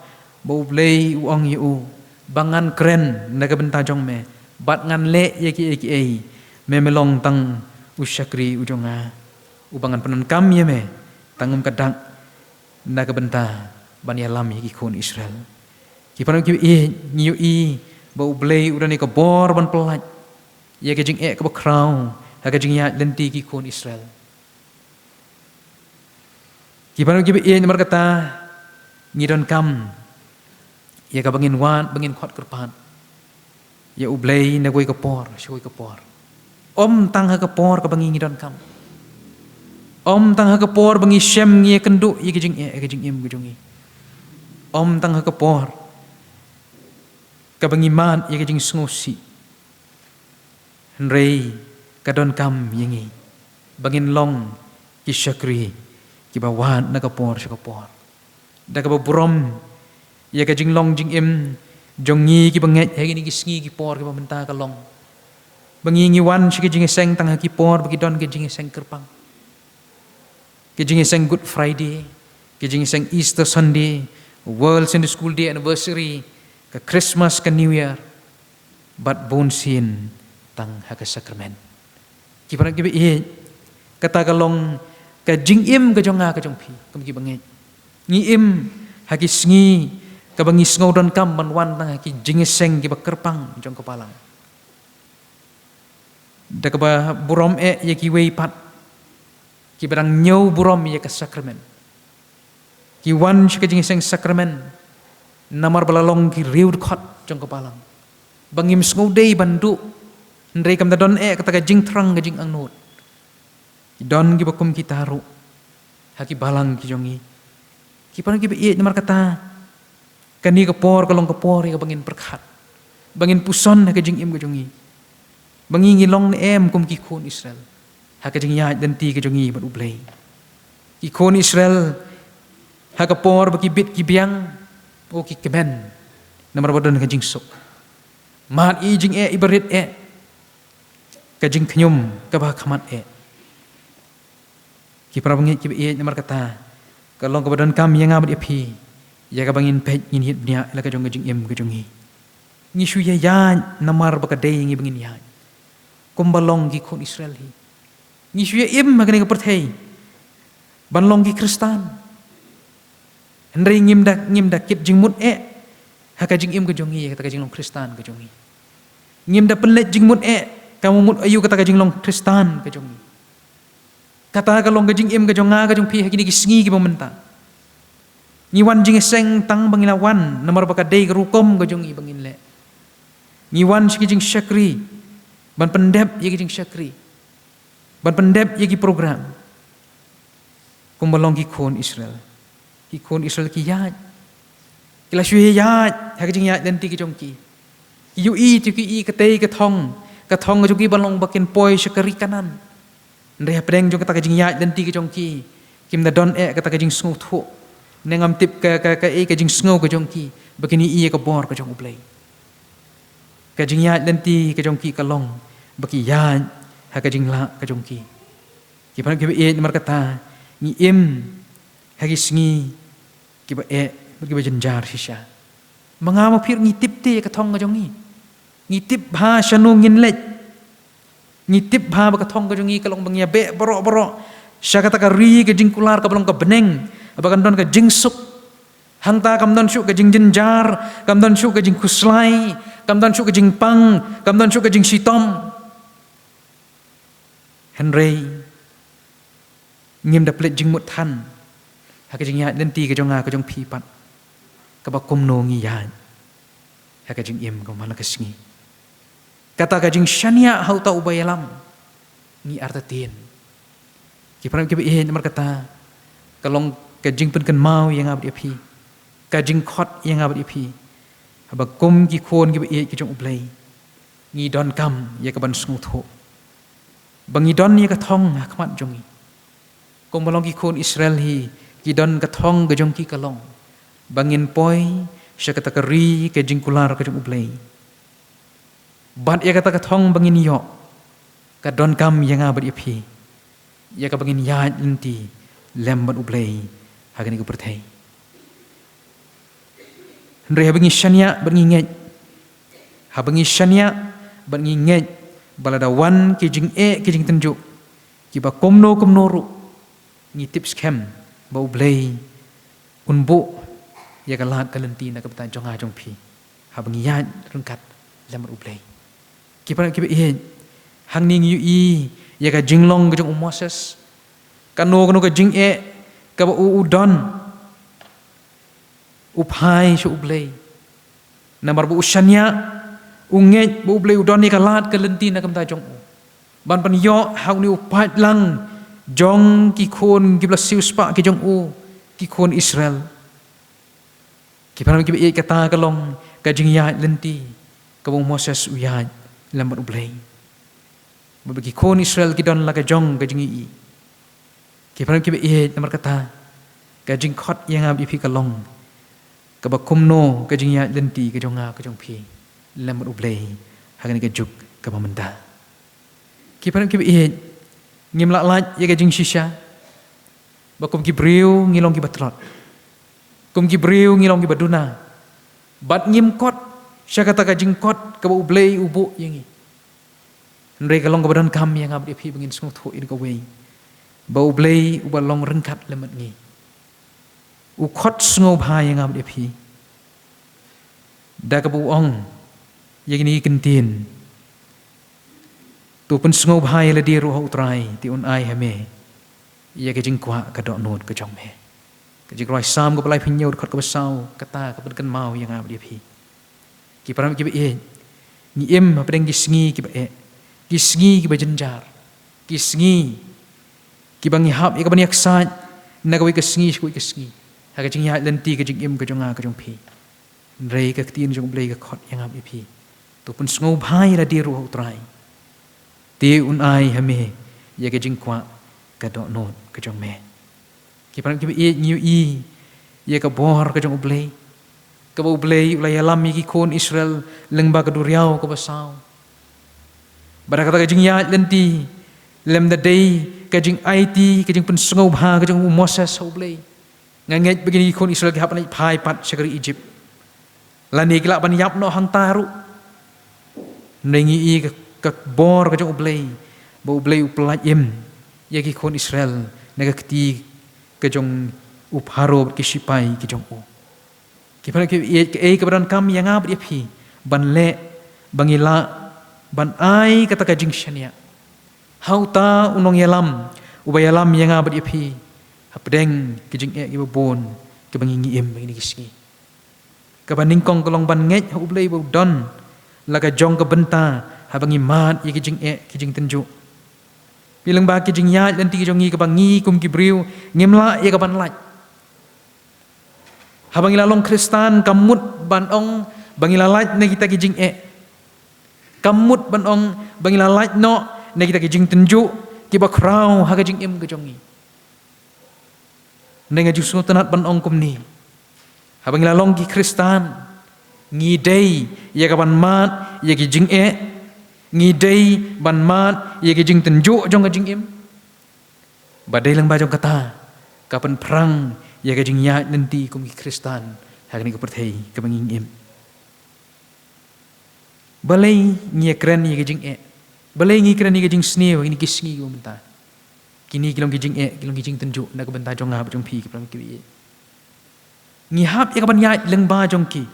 ba ublei uang yu bangan keren naga benta jong me bat ngan le ye ki ai me melong tang usyakri ujonga ubangan penan kam ye me tangum kadang naga benta ban yalam ye ki khon Israel ki pan ki nyu i ba ublei udani ka bor ban pelaj ye ka jing ka ba krau ha ka jing ya lenti ki khon Israel ki pan ki nomor kata ngidon kam ya ka bangin wan bangin khot kerpan ya ublei na goi ka por shoi ka por om tang ha ka por ka bangi ngidon kam om tang ha ka por bangi shem ngie kendu ye ka jing im ka jongi om tang ha ka por ka bangi man ye ka jing sngosi henrei ka don kam yengi bangin long ki shakri ki bawan na ka por ka por da ka brom ya ka jing long jing im jongi ki banget he ni ki sngi ki por ki benta ka long bangi ngi wan shi ki jing seng tang ki por bagi don ki jing seng kerpang ki jing seng Good Friday ki jing seng Easter Sunday World Sunday School Day anniversary ka Christmas ka New Year bat bon sin tang ha ka sakrament ki parang ki kata ka long ka jing im ka jonga ka jong pi kam ki banget ngi im ha ki sngi kabangis ngau don kam manwan tang ki jingeseng ki bakerpang jong kepalang da ka ba burom ya ki wei pat ki barang nyau burom ya ka sakramen ki wan shi ka jing seng sakramen namar balalong ki riud khot jong ka palang bangim sngu dei bandu ndrei kam da don kata ka jing trang ka jing angnot ki don ki bakum ki taru haki balang ki jongi ki parang ki be namar kata kani ka por kalong ka por ka bangin perkhat bangin puson ka jing im ka jongi bangi ngilong ne em kum ki khon Israel haka jing ya dan ti ka jongi bat ublei ki khon Israel haka por baki bit ki biang o ki kemen namar bodon ka jing sok mat i jing ibarit ka jing knyum ka ba khamat ki prabangi ki be namar kata kalong ka bodon kam yang abad api ya ka bangin pej ngin hit nya la ka jong ka jing em ka jongi ngi shu ya namar ba ka dei ngi bangin ya kumbalong ki khon Israel hi ngi shu im magani ka perthei banlong ki Kristan Henry ngimda kip jing mut haka jing im ka jongi kata ka jing long Kristan ka jongi ngimda pelet jing mut kamu mut ayu kata ka jing long Kristan ka jongi kata ka long ka jing im ka jonga ka jong pi hakini ki sngi ki pementa ngiwan jing seng tang bangilawan namar baka dei ka rukom ka jongi bangin le ngiwan shi jing syakri ban pendep ye ki jing syakri ban pendep ye ki program kumbalong ki khon Israel ki khon Israel ki ya kila shui ya ha jing ya dan ti ki jong ki yu i ti ki i ka tei ka thong ka jong ki balong bakin poi syakari kanan ndre preng jong kata ka jing ya dan ti ki jong ki kim da don kata ka jing sngu thu nengam tip ka ka jing sngu ka jong ki bakini i ka bor ka jong ublei ka jing ya dan ti ka jong ki ka long baki ya ha ka jing la ka jong ki pan ki be namar kata ni im ha ki sngi ki ba bagi ba jenjar shisha mangama phir ngi tip te ka thong ka jong ngi tip bha shanu ngin lech ngi tip bha ba ka thong ka jong ka long bang ya be boro syakata ka ri ka jing kular ka balong ka beneng abakan don ka jing suk hangta kam don shu ka jing jenjar kam don shu ka jing kuslai kam don shu ka jing pang kam don shu ka jing sitom Henry ngim da plet jing mut than ha ka jing ya den ti ka jong ka jong pi pat ka ba kum no ngi ya ha ka jing im ka mala ka sngi kata ka jing shania hau ta ubayalam ngi arta tin ki pram ki be namar kata kalong ka jing pen kan mau yang abdi api ka jing khot yang abdi api ba kum ki khon ki be ki jong ublei ngi don kam ya ka ban sngu tho bangi don ya ka thong khmat jongi kum balong ki khon Israel hi ki don ka thong ka jong ki kalong bangin poi syakata ka ri ka jing kular ka jong ublei bat ya kata ka thong bangin yo ka don kam yang abdi api ya ka bangin ya inti lembat ublei hagani ku perthai ndre habangi shania bangi nget habangi shania bangi nget balada wan ki jing ki jing tenju ki ba komno ru ngi tips kem ba ublei unbu ya ka lat kalenti na ka bata jonga jong pi habangi ya rengkat lembat ublei ki pa ki be hangning yu i ya ka jinglong ka jong Moses kano ka jing ka ba udon upai shu ublei namar bu ushanya unget bu ublei udon ni ka lat kalenti na ka bata jong ban pan yo hau ni upat lang jong ki khon ki bla sius pa ki jong ki khon Israel ki pa ki be kata kalong ka jing ya lenti ka bu Moses uya lambat ublei bagi khon Israel ki don la ka jong ka jing i ki pa ki be namar kata ka jing khot yang ab ipi kalong ka ba kumno ka jing ya lenti ka jong ka jong pi lambat ublei hagani ka juk ka mamenda ki pa ki be ngim la lat ya ka jing shisha bakum ki briu ngilong ki batrot kum ki briu ngilong ki baduna bat ngim kot syakata ka jing kot ka ba ublei ubu yangi ndre ka long ka badan kam yang ab pi bangin sung thu in ka wei ba ublei ubalong rengkat lemat ngi u khot sngo bha yang ab pi da ka bu ong yang ni kentin tu pun sngau bhai la di ruh utrai ti un ai hame ia ke jing kwa ka dok not ke jong me ke jing roi sam ko palai phinyau khot ko sau kata ka pen kan mau yang ab dia phi ki param ki be ni em apa deng ki sngi ki be ki sngi ki be jenjar ki sngi ki bangi hap ia ka bani aksa na ka wi ke sngi ku ke sngi ha ka jing ya lenti ke jing em ke jong a ke jong phi rei ka tin jong blei ka khot yang ab dia phi tu pun sngau bhai la di ruh utrai ti un ai hame ia ke jing kwa ka dok not ke jong me ki param ki be nyu i ia ka bor ke jong blei ka bau blei ulai alam ki kon Israel lengba ka duriau ko basau bara kata ka jing ya lenti lem da dei ka jing IT ka jing pun sngau bha ka jong Moses ho blei nganget begini kon Israel ki hap nai phai pat segeri Egypt lani ki la ban yap no hang taru nengi i ka bor ka jong blei bau blei uplat em ya ki kon Israel naga kti ka jong upharo ki sipai ki jong u ki phana ki e ka ban kam yang ab dia phi ban le bangila ban ai kata ka jing shania hauta unong yalam ubayalam yang ab dia phi hapdeng ki jing e ki bon ki bangi em ni kisgi ka baning kong kolong ban nget hu blei bo don la ka jong ka benta ha bangi mat ye ki jing e ki jing tenju bilang ba ki jing ya dan ti ki jong ki bangi kum ki briu ngemla ye ka ban laj ha bangi la long Kristan kamut ban ong bangi la laj ne kita ki jing e kamut ban ong bangi la laj no ne kita ki jing tenju ki ba krau ha ka jing em ka jong ni ne nga jusu tanat ban ong kum ni ha bangi la long ki Kristan ngi dei ye ka ban mat ye ki jing e ngi dei ban mat ye ki jing tenju jong ka jing em badai lang ba jong kata kapan perang ye ka jing ya nanti kum ki Kristan ha ni ka perthei ka banging em balai ngi kren ye ki jing e balai ngi kren ye ki jing sne wa ni ki sngi ko menta kini kilong ki jing e kilong ki jing tenju na ka benta jong ha jong phi ki pram ki ye ngi hap ye ka ban ya leng ba jong ki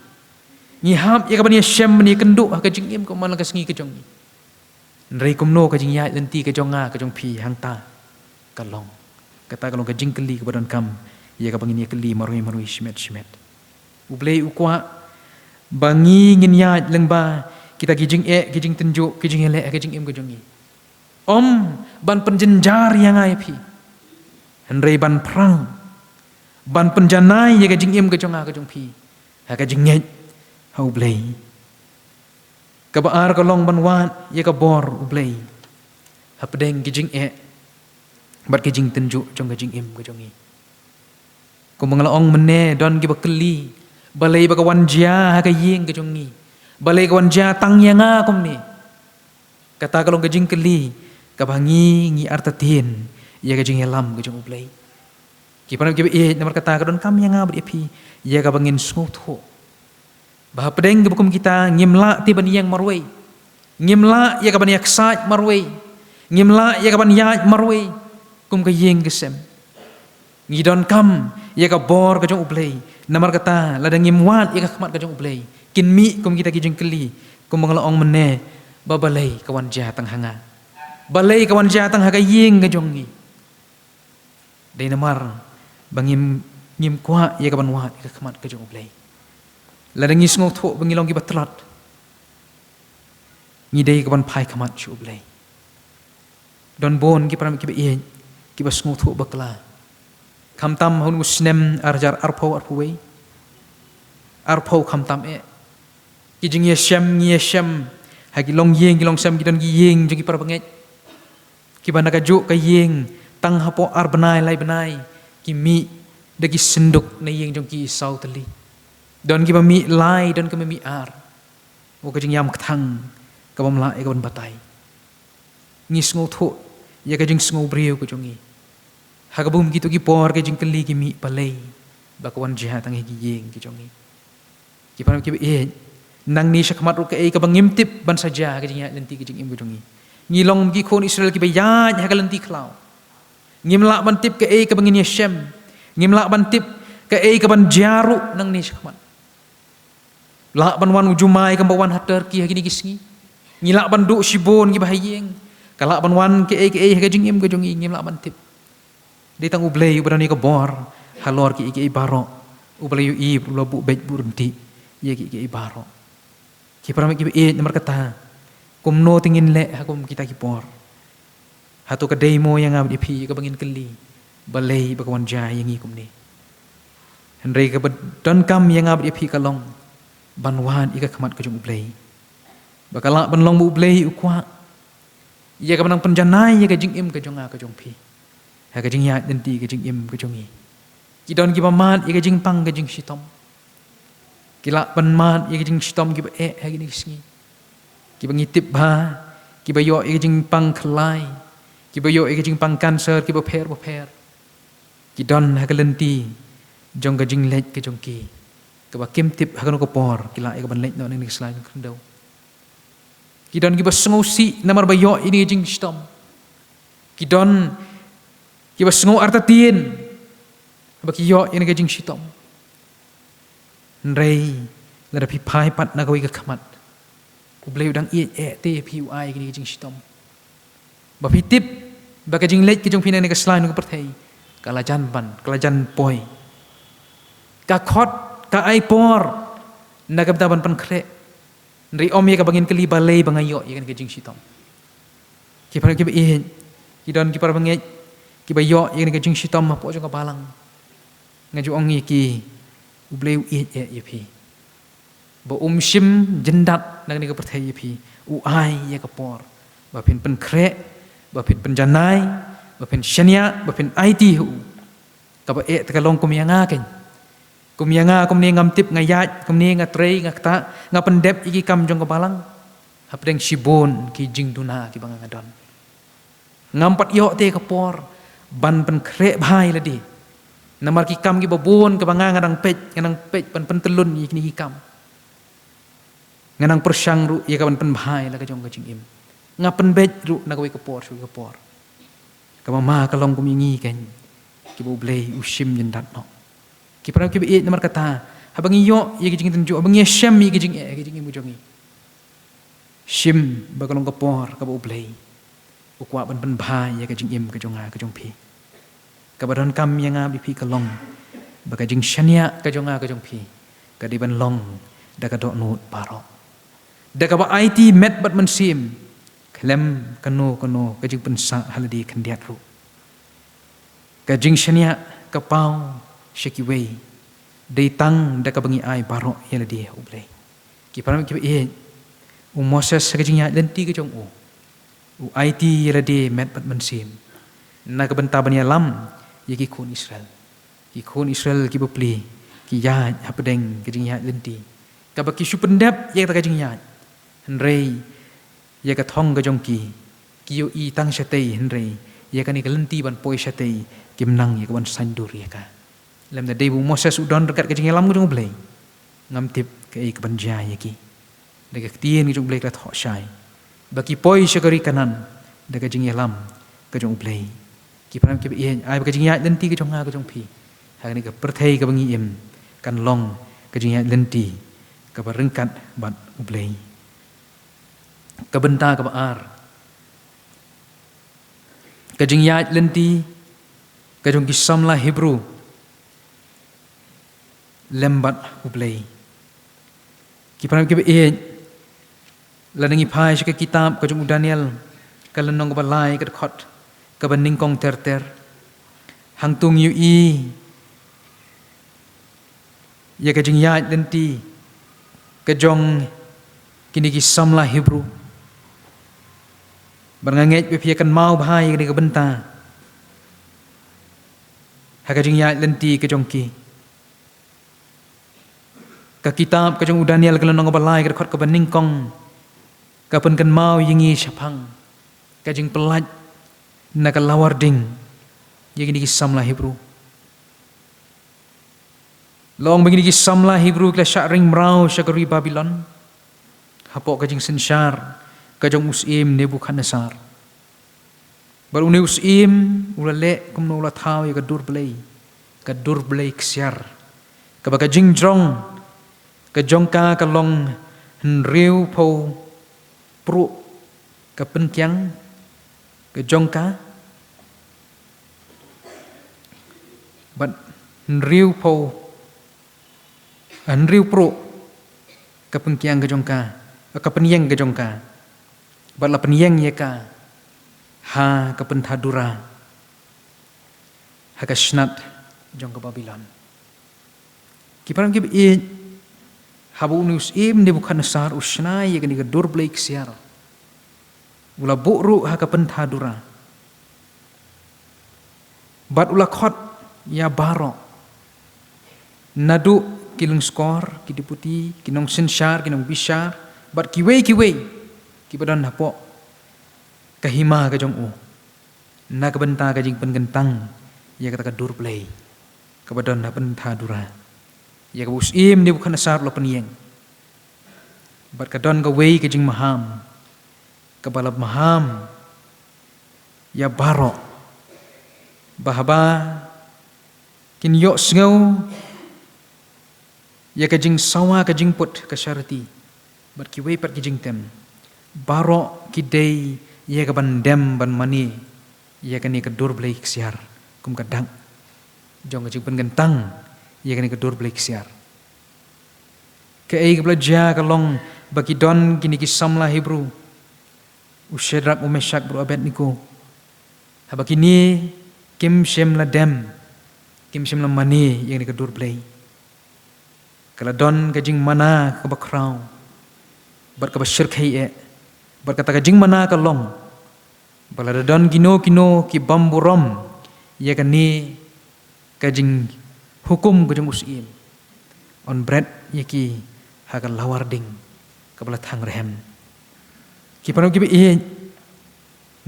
ngi hap ye ka ban ye shem ni kendu ha ka jing em ko man ka sngi ka jong ni rei kum no ka jing ya lenti ka jong a ka jong phi hang ta ka long kata ka long ka jing keli ka badan kam ye ka bangin ye keli marui marui shmet ublei ukwa bangi ngin ya leng ba kita ki jing e ki jing tenju ki jing ele ka jing em ka jong ni om ban penjenjar yang ai phi rei ban perang ban penjanai ye ka jing em ka jong a ka jong phi ha ka jing nget ha ublei ka baar ka long ban wat ye ka bor ublei ha pedeng ki jing e bat ki jing tenju jong ka jing em ka jong ni ko mangla ong mene don ki ba keli balai ba ka wanja ha ka yeng ka jong ni balai ka wanja tang yang a kom ni kata ka long ka jing keli ka bangi ngi artatin ye ka jing elam ka jong ublei ki panam ki e nomor kata ka don kam yang a ba phi ye ka bangin sngau tho bah pedeng ke bukum kita ngimla ti ban yang marwei ngimla ya ka ban yak saj marwei ngimla ya ka ban ya marwei kum ka yeng gesem ngidon kam ya ka bor ka jong ublei namar kata ladang ngimwat ya ka khmat ka jong ublei kin mi kum kita ki jeng keli kum mangla ong mene babalai kawan jatang hanga balai kawan jatang ha ka yeng ka jong ni dei namar bangim ngim kwa ya ka ban wat ya ka khmat ka jong ublei ladang ngis ngau tho bangilong ki batlat ngi dei ka ban phai khamat chu blei don bon ki param ki be ye ki bas ngau tho bakla kham tam hun musnem arjar arpho wei arpho kham tam e ki jing ye shem ha ki long yeng ki long sam ki don ki yeng jong ki par banget ki ban ka ju ka yeng tang hapo ar benai lai benai ki mi de ki senduk na yeng jong ki sau tali don ki mi lai don ki mi ar o ka jing yam kthang ka bam la e ka ban batai ngis ngau tho ya ka jing ngau breu ko jongi ha ka bum ki to ki por ka jing kali ki mi palai ba ka wan jiha tang ki yeng ki jongi ki pan ki e nang ni shakmat ru ka e ka bang ngimtip ban saja ka jing ya lenti ki jing im ko jongi ngilong ki khon Israel ki ba ya ha ka lenti khlau ngimla ban tip ka e ka bang ni shem ngimla ban tip ka e ka ban jaru nang ni shakmat la ban wan ujumai ka ban hatter ki hagini kisngi ngila ban du shibon ki bahayeng Kalak banwan ke jing im ke jong ngim lak bantip. Di tang ublei ubrani ke bor halor ke baro. Ublei i ulo bu bej burunti ye ke baro. Ki param ki nomor kata. Kumno tingin le hakum kita ki por. Hatu ke demo yang ngab dipi ke bangin keli. Balai bakawan jai yang ikum ni. Henry ke don kam yang ngab dipi kalong. Banwan ika kamat ke jong ublei. Bakalak banlong bu ublei ukwa. Ia ka benang penjanai ia ka jing im ka jonga ka jong pi. Ha ka jing ya nanti ka jing im ka jongi. Ki don ki pamat ia ka jing pang ka jing sitom. Ki lak panmat ia ka jing sitom ki ba ha ki ni singi. Ki ba ngitip ba ki ba yo ia ka jing pang kelai. Ki ba yo ia ka jing pang cancer ki ba per. Ki don ha ka lenti jong ka jing lek ka jong ki. Ka ba kim tip ha ka no ko por ki lak ia ka ban lek no ni slai kendau. Kidon kiba sengusi namar bayo ini jing stom. Kidon kiba sengu artatin. Baki yo ini jing stom. Nrei lada pi pai pat na kawi ka kamat. Ublei udang te pi uai ini jing stom. Ba pi tip baka jing lek ki jong pina ni ka slai no perthei. Kalajan ban, kalajan poi. Ka khot ka ai por na ka ban pan kre. Nri om ye ka bangin keli balai bangayo ye kan ke jing sitom. Ki par ki ba i ki don ki par bangai ki ba yo ye kan ke jing sitom ma po jong ka balang. Ngaju ong ye ki ubleu ye pi. Ba sim jendat nang ni ka perthai ye pi. U ai ye ka por. Ba pin pen kre, ba pin penjanai, ba pin syania, ba pin IT hu. Ka ba ta ka long kum yang ken. Kumyanga kumni ngam tip ngayat kumni ngatrei ngakta ngapendep iki kam jong kebalang hapdeng sibon ki jing duna ki bang ngadon ngampat yo te kapor ban pen krek bhai ladi namar ki kam ki babon ke bang ngadang pej pan pentelun iki ni kam nganang persyang ru ye kaban pen bhai la ka jong ka jing im ngapen bej ru na kawi kapor su kapor kamama kalong kumingi ken ki bo blei usim jendat no. Ki pernah ki be nomor kata habang iyo ye ki jing tenju abang ye syam ye ki jing imu jongi syim bakalong kapor ka bo blei ukwa ban ban bhai ye ka jing im ka jonga ka jong pi ka badon kam yang abi pi kalong baka jing syania ka jonga ka jong pi ka di ban long da ka dok nut paro da ka ba IT met bat man sim klem kano ka jing pensa haladi kandiat ru ka jing syania ka pau Shekiway day tang da ka bangi ai baro yala di ublei ki param ki e Moses sa kajing ya lenti ka jong u IT yala di met pat mansim na ka banta ban yalam ye ki khun Israel ki bopli ki ya hapdeng kajing ya lenti ka ba ki supendap ye ta kajing ya henrei ye ka thong ka jong ki yo i tang satei henrei ye ka ni ka lenti ban poi satei kimnang ye ka ban sandur ye ka lam na debu Moses udon dekat ke jing lam jong blei ngam tip ke ik banja yaki dekat tien jong blei ka tho shai baki poi shakari kanan dekat jing lam ke jong blei ki pram ke ye ai ke jing ya lenti ke jong nga ke jong pi ha ni ka perthei ka bangi im kan long ke jing ya lenti ka barengkat bat blei ka benta ka baar ke jing ya lenti ke jong kisam la Hebrew lembat ublei ki pram ki be lanangi phai ke kitab ka jong Daniel ka lanong ka balai ka khot ka baning kong ter hang tung yu i ya ka jing ya lenti ka jong kini ki samla Hebrew barnganget be pia kan mau bhai ka benta ha ka jing ya lenti ka jong ki ka kitab ka jong Daniel ka lanong balai ka khot ka baning kong ka pen kan mau yingi syapang ka jing pelat na ka lawarding yegi ni samla Hebrew long begini ki samla Hebrew ka sya'ring mrau syakari Babylon hapok ka jing sensyar ka jong usim Nebukadnezar baru ne usim ulale kumno ula thau ya ka dur blei ksyar ka ba ka jing jong ka jongka ka long riu po pro ka pen kyang ke jongka bat riu po riu pro ke pengkiang ke jongka ke penyeng ke jongka bat la penyeng ye ka ha ke pentadura ha ke snat jong ke Babylon kiparam ke habu nus im ni bukan sar usna ye ke dur blaik siar ula bukru ha ke pentadura bat ula khot ya baro nadu kilung skor ki deputi kinong sensyar kinong bishar bat kiwe ki badan hapo kahima ka jong u na ka benta ka jing pengentang ya kata ka dur play ka badan na pentadura ya ka usim ni bukan asar lo penieng bat ka don ka wei ka jing maham ka balab maham ya baro bahaba kin yok sngau ya ka jing sawa ka jing put ka syarati bat ki wei pat ki jing tem baro ki dei ya ka ban dem ban mani ya ka ni ka dur blai siar kum ka dang jong ka jing pengentang ya ka ni ka dur blai siar ke ei ka belajar ka long bagi don kini ki samla Hebrew Ushedrak Umeshak bro Abednego habaki ni kim shem la dem kim shem la mani yang ni ka dur blai kala don ka jing mana ka bakrau bar ka bashir khai bar kata ka jing mana ka long bala don kino ki bamburom ya ka ni ka jing hukum ka jing usim on bread ya ki ha ka lawar ding ka bala thang rehem ki pano ki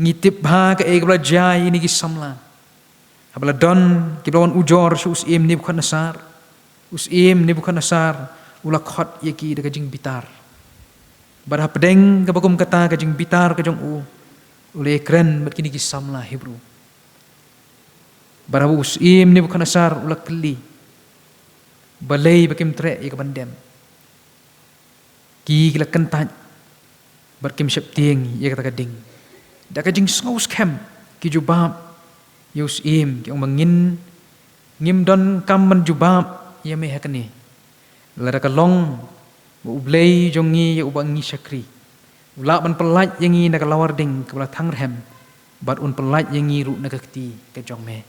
ngitip ha ka bala jai ini ki samla habala don ki lawan ujor su usim ni bukan nasar usim ni bukan nasar ula khot ya ki da ka jing bitar barha pedeng ka bakum kata ka jing bitar ka jong u ule kren bat kini ki samla Hebrew barha usim ni bukan nasar ula kli balai bakim tre ya ka bandem ki kila kentat bar kim shep tieng ya kata ka ding da ka jing sngaus kem ki jubab yus im ki mangin ngim don kam man jubab ya me hakani lara ka long ublei jongi ya ubangi syakri ula ban pelat yangi na ka lawar ding ka thang rem bat un pelat yangi ru na ka kti ka jong me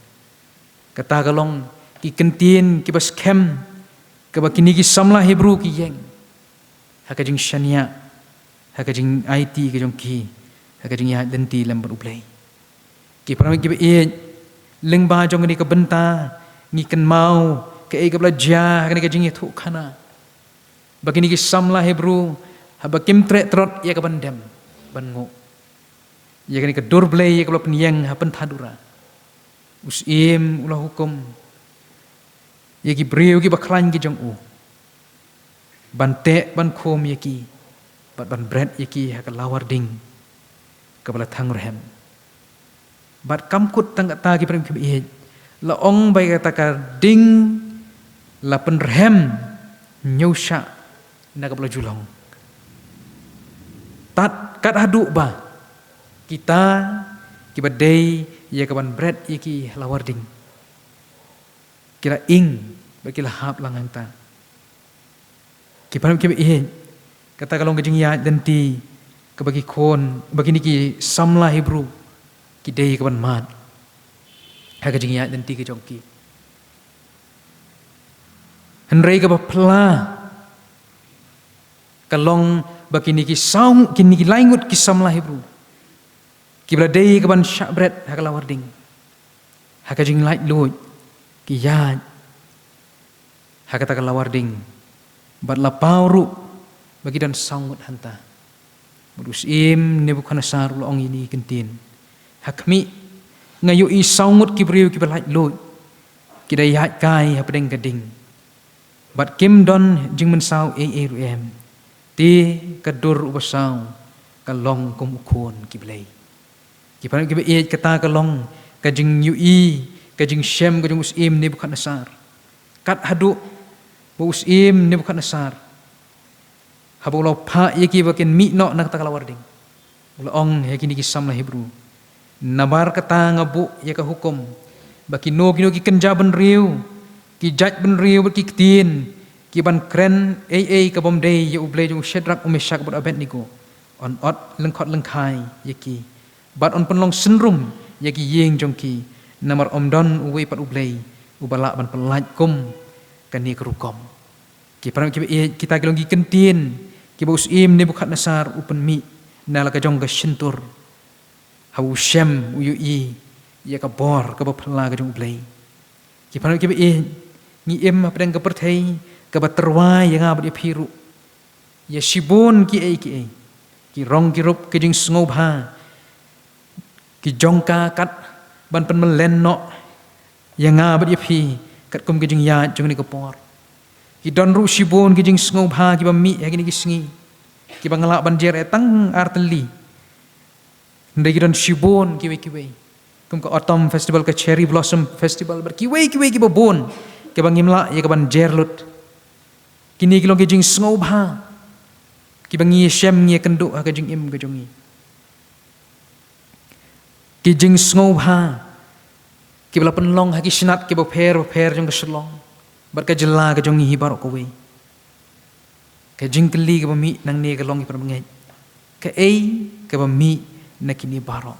kata ka long ki kentin ki bas kem ka bakini ki samla Hebrew ki yeng hakajing shania hakajing IT ka jong ki hakajing ya denti lam ban ublei ki pram ki be leng ba jong ni ka benta ni kan mau ka e ka belajar ka ni ka jing thu khana bagini ki samla Hebrew habakim tre trot ya ka bandem ban ngo ya ka ni ka dur blai ya ka penyeng ha pentadura usim ulah hukum ya ki breu ki baklan ki jong u bante ban khom ya ki ban bread ya ki ha ka lawar ding ka bala thang rehem bat kamkut tang ta ki prem ki la ong bai kata ka ding la pen rehem nyusha na ka bala julong tat kat hadu ba kita ki badai ya ka ban bread ya ki lawar ding kira ing bagi lahap langang ta ki pam ki kata kalong kajing ya denti ke bagi kon bagi niki samla Hebrew ki dei ka ban mat ha kajing ya denti ke jongki henrei ka bapla kalong bagi niki saung kini ki laingut ki samla Hebrew ki bla dei ka ban syabret ha kalawar ding ha kajing light load ki ya ha kata kalawar ding bat la pauru bagi dan sangut hanta berusim ne bukan sarul ong ini kentin hakmi ngayu i sangut ki briu ki balai lot ki dai hat kai ha pedeng gading bat kim don jing men sau rum ti kadur ubasau kalong kum ukon ki blai ki pan ki be kata kalong ka jing yu i ka jing shem ka jing usim ne bukan asar kat hadu usim ne bukan asar habulau pa yaki bakin mi no nak takalawar ding ong yaki ni kisam la Hebrew nabar kata ngabu ya ka hukum baki no ki kenja ben riu ki jaj ben riu ki tin ki ban kren ka bom dei ya ublei jong Shadrach Meshach bot Abednego on ot lengkot lengkai ya ki bat on penlong senrum ya ki yeng jong ki namar omdon uwe pat ublei ubala ban pelaj kum kani kerukom ki param ki kita ki longi kentin ki bos im Nebukadnezar upen mi nala ka jong ka shentur hau shem uyu i ya ka bor ka bapla ka jong ublei ki param ki ni em apdang ka perthei ka baterwai yang abdi phiru ya shibon ki rong ki rup ki jing sngoba ki jongka kat ban pen melen no yang abdi phi kat kum ki jing ya jong ni ka por ki don ru shibon ki jing sngoba ki bami ya ki ni ki sngi ki bangala banjer etang arteli ndai ki don shibon ki we kum ka autumn festival ka cherry blossom festival ber ki we ki babon ki bangimla ya ka ban jerlut kini ki long ki jing sngoba ki bangi shem ngi kendo ka jing im ka jongi ki jing sngoba ki bala penlong ha ki snat ki ba pher jong ka shlong bar ka jela ka jongi hi barok ko we ka jing kli ka bami nang ne ka long ki par bangai ka ka bami nakini barok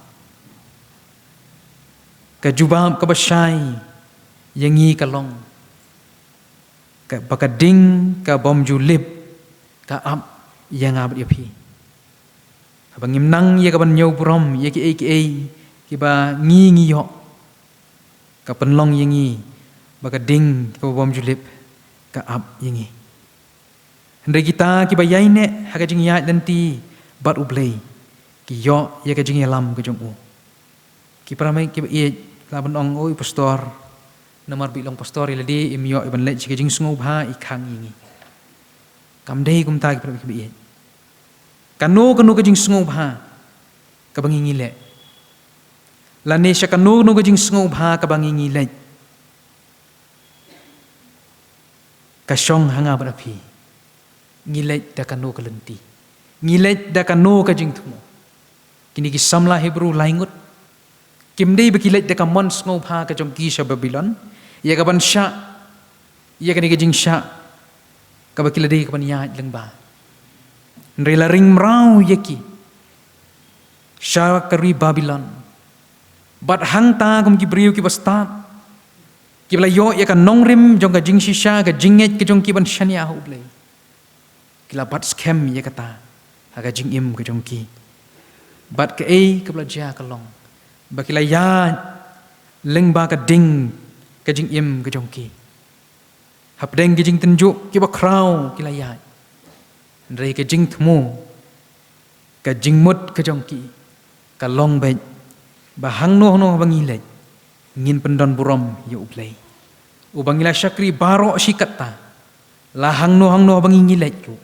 ka jubam ka basai yangi ka long ka bakading ka bom julip ka ap yang abdi api abangim nang ya ka ban nyau brom ya ki ba ngi yo ka penlong yangi bakading ka bom julip ka ap yangi ndai kita ki ba yaine ha ka jing ya nanti bat ublei ki yo ya ka jing lam ka jong u ki pramai ki ba laban ong oi pastor namar bi long pastor iladi im yo iban le ki jing sngoba ikhang yingi kam dei kum ta ki pramai ki ba kanu ka jing sngoba ka bangi le la ne sha kanu ka jing sngoba ka bangi le ka shong hanga barapi ngile da kanu ka lenti ngile da kanu ka jing thumo kini ki samla Hebrew laingut kimdei bekilet deka mon sngoba ka jong ki sha Babylon ya ka ban sha ya ka ni ka jing sha ka bakila dei ka ban ya lengba nrela ring mrau yaki sha kari Babylon bat hang ta kum ki briu ki basta ki bla yo ya ka nongrim jong ka jing shisha ka jinget ka jong ki ban shania hu blei kila bat scam ya kata ha ka jing im ka jong ki bat ke ka belajar ka long bakila ya lengba ka ding ka jing im ka jong ki hap deng ki jing tenjuk ki ba krau kila ya ndrei ka jing thmu ka jing mut ka jong ki ka long be ba hang no bangi le ngin pendon burom ya ublei ubangila syakri baro sikata la hang no bangi ngile ku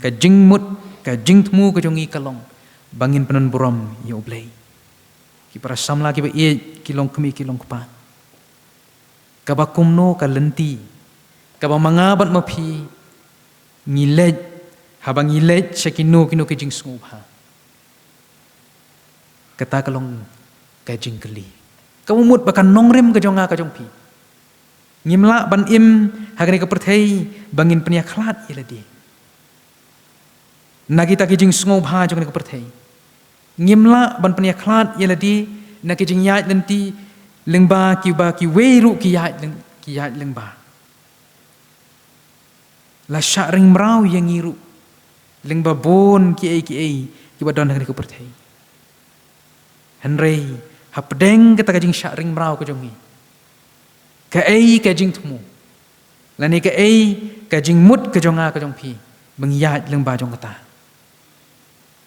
ka jing mut ka jing thmu ka jong ki ka long bangin penon burom ya ublei ki para samla ki ba ki long kemi ki long kupa ka ba kumno ka lenti ka ba mangabat mapi ngilej habang ngilej sakino kino ki jing sngoba kata ka long ka jing keli ka mumut bakan nongrem ka jonga ka jong pi ngimla ban im hagani ka perthei bangin penia khlat iladi nagita ki jing sngoba jong ka perthei ngimla ban penia khlat yeladi na ki jing yat nanti lengba ki ba ki weiru ki yat lengba la sha ring mrau yang ngiru lengba bon ki ba don ngani ko perthei henrei hapdeng kata ka jing sha ring mrau ko jongi ka jing thumu la ni ka jing mut ka jonga ka jong pi bang yat lengba jong kata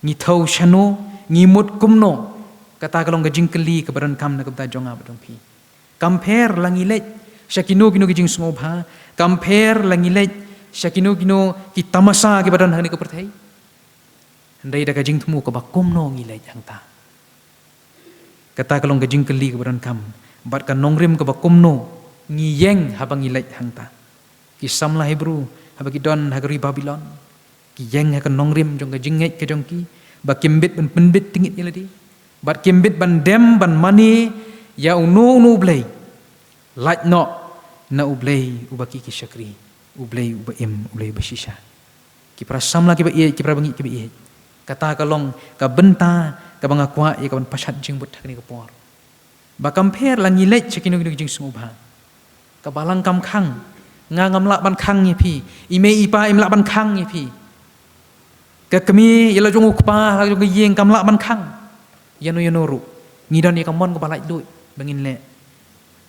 ni thau shano ngimut kumno kata kalong ka jing keli ka baran kam na ka jonga ba dong pi compare langilej syakino ki jing sngoba compare langilej syakino ki tamasa ki badan hani ka perthei ndai da ka jing thumu ka ba kumno ngilej hang ta kata kalong ka jing keli ka baran kam bat ka nongrim ka ba kumno ngiyeng habang ngilej hang ta ki samla Hebrew habagi don hagari Babylon ki yeng ha ka nongrim jong ka jingej ka jong ki bakimbit ben penbit tingit iladi Bat kimbit ban dem ban mani ya unu ublay. Laj no na ublay ubaki ki syakri. Ublay ubaim ublay basisha. Ki prasam lagi ba iet ki prabangi ki ba iet. Kata kalong ka benta ka banga kwa ya ka ban pasat jing but hakni ka por. Ba compare lang ilet chekino jing sungubha. Ka balang kam khang ngam lak ban khang ni pi. Ime ipa im lak ban khang ni pi. Ka kami yala jong ukpa la jong yeng kam lak ban khang. Yano ru. Ngidan ya kamon ka balai duit bangin le.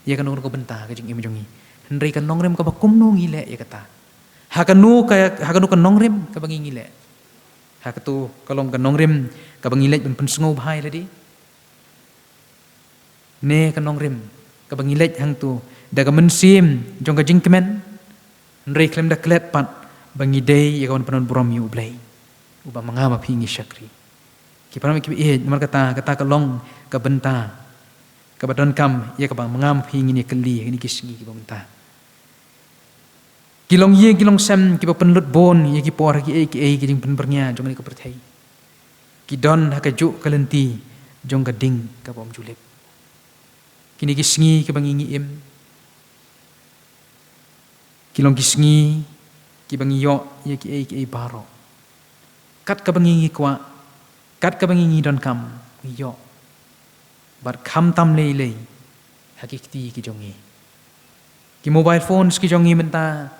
Ya kan ko benta ka jing im jongi. Hendrai kan nongrem ka bakum no ngile ya kata. Hakanu kan nongrem ka bangi ngile. Hakatu kalong kan nongrem ka bangi le ban pensungo bhai ladi. Ne kan nongrem ka bangi le hang tu daga mensim jong ka jing kemen. Hendrai klem da klet pat bangi dei ya kawan panon buram yu blai. Uba mangama pingi syakri. Ki param ki nomor kata kalong ka benta ka badon kam ya ka bang mangam pingi ni keli ni kisngi ki benta. Kilong ye kilong sem ki penlut bon ye ki por ki ki jing penbernya jong ni ka perthai. Ki don ha ka juk kalenti jong ka ding ka bom julep. Kini kisngi ki bangi im. Kilong kisngi ki bangi yo ye ki baro. Kat ka bangi kwa kat ka bangi don kam yo. Bar kham tam lei hakikti ki jongi. Ki mobile phones ki jongi menta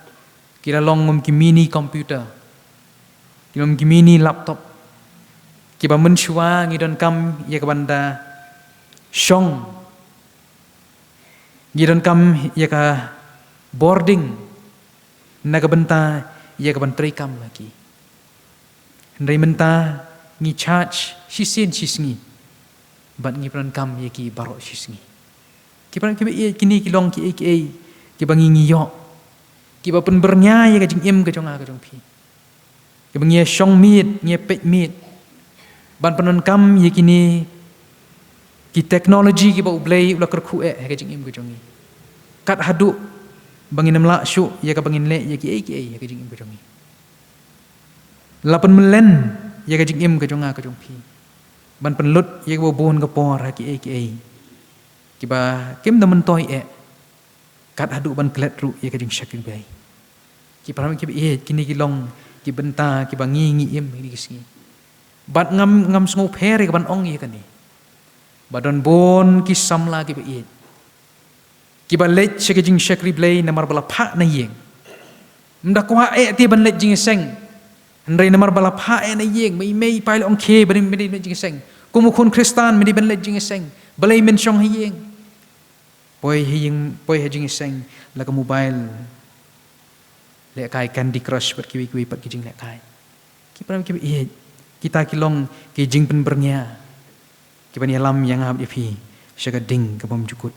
kira long ki mini computer. Ki mini laptop. Ki ba menshua ngi don kam ya ka banda shong. Ngi don kam ya ka boarding. Na ka benta ya ka ban trai kam lagi. Hendai menta ngi charge sisin sisngi. Bat ngi pran kam ye ki barok sisngi. Ki pran ki kini ki long ki bangi ngi yo. Ki ba pen bernya ye ka jing im ka jonga ka jong pi. Ki bangi shong mit ngi pek mit. Ban panon kam ye kini ki teknologi ki ba ublay ula kerku ka jing im ka jongi. Kat hadu bangi nam la syu ye ka bangin le ye ki ka jing im ka jongi. Lapan melen ye ka jing im ka jonga ka jong pi. Ban penlut ye ka bon ka por ha ki ki ba kim da mentoi kat hadu ban klet ru ye ka jing syakin bai. Ki param ki kini ki long ki benta ki bangi im ni kisngi. Bat ngam sngo phere ka ban ong ye kan ni. Badon bon ki samla ki ba ki ba let ka jing syakri blai namar bala pha na yeng. Mda kwa ti ban let jing seng. Hendrai namar bala pha na yeng mai pai ong ke ban me jing seng. Kumukun Kristan me ban let jing seng. Balai men syong yeng. Poi hajing seng la ka mobile le kai Candy Crush pat kiwi pat kijing le kai ki pram ki kita kilong ki jing pen bernya ki ban yalam yang ab ipi syaga ding ka bom jukut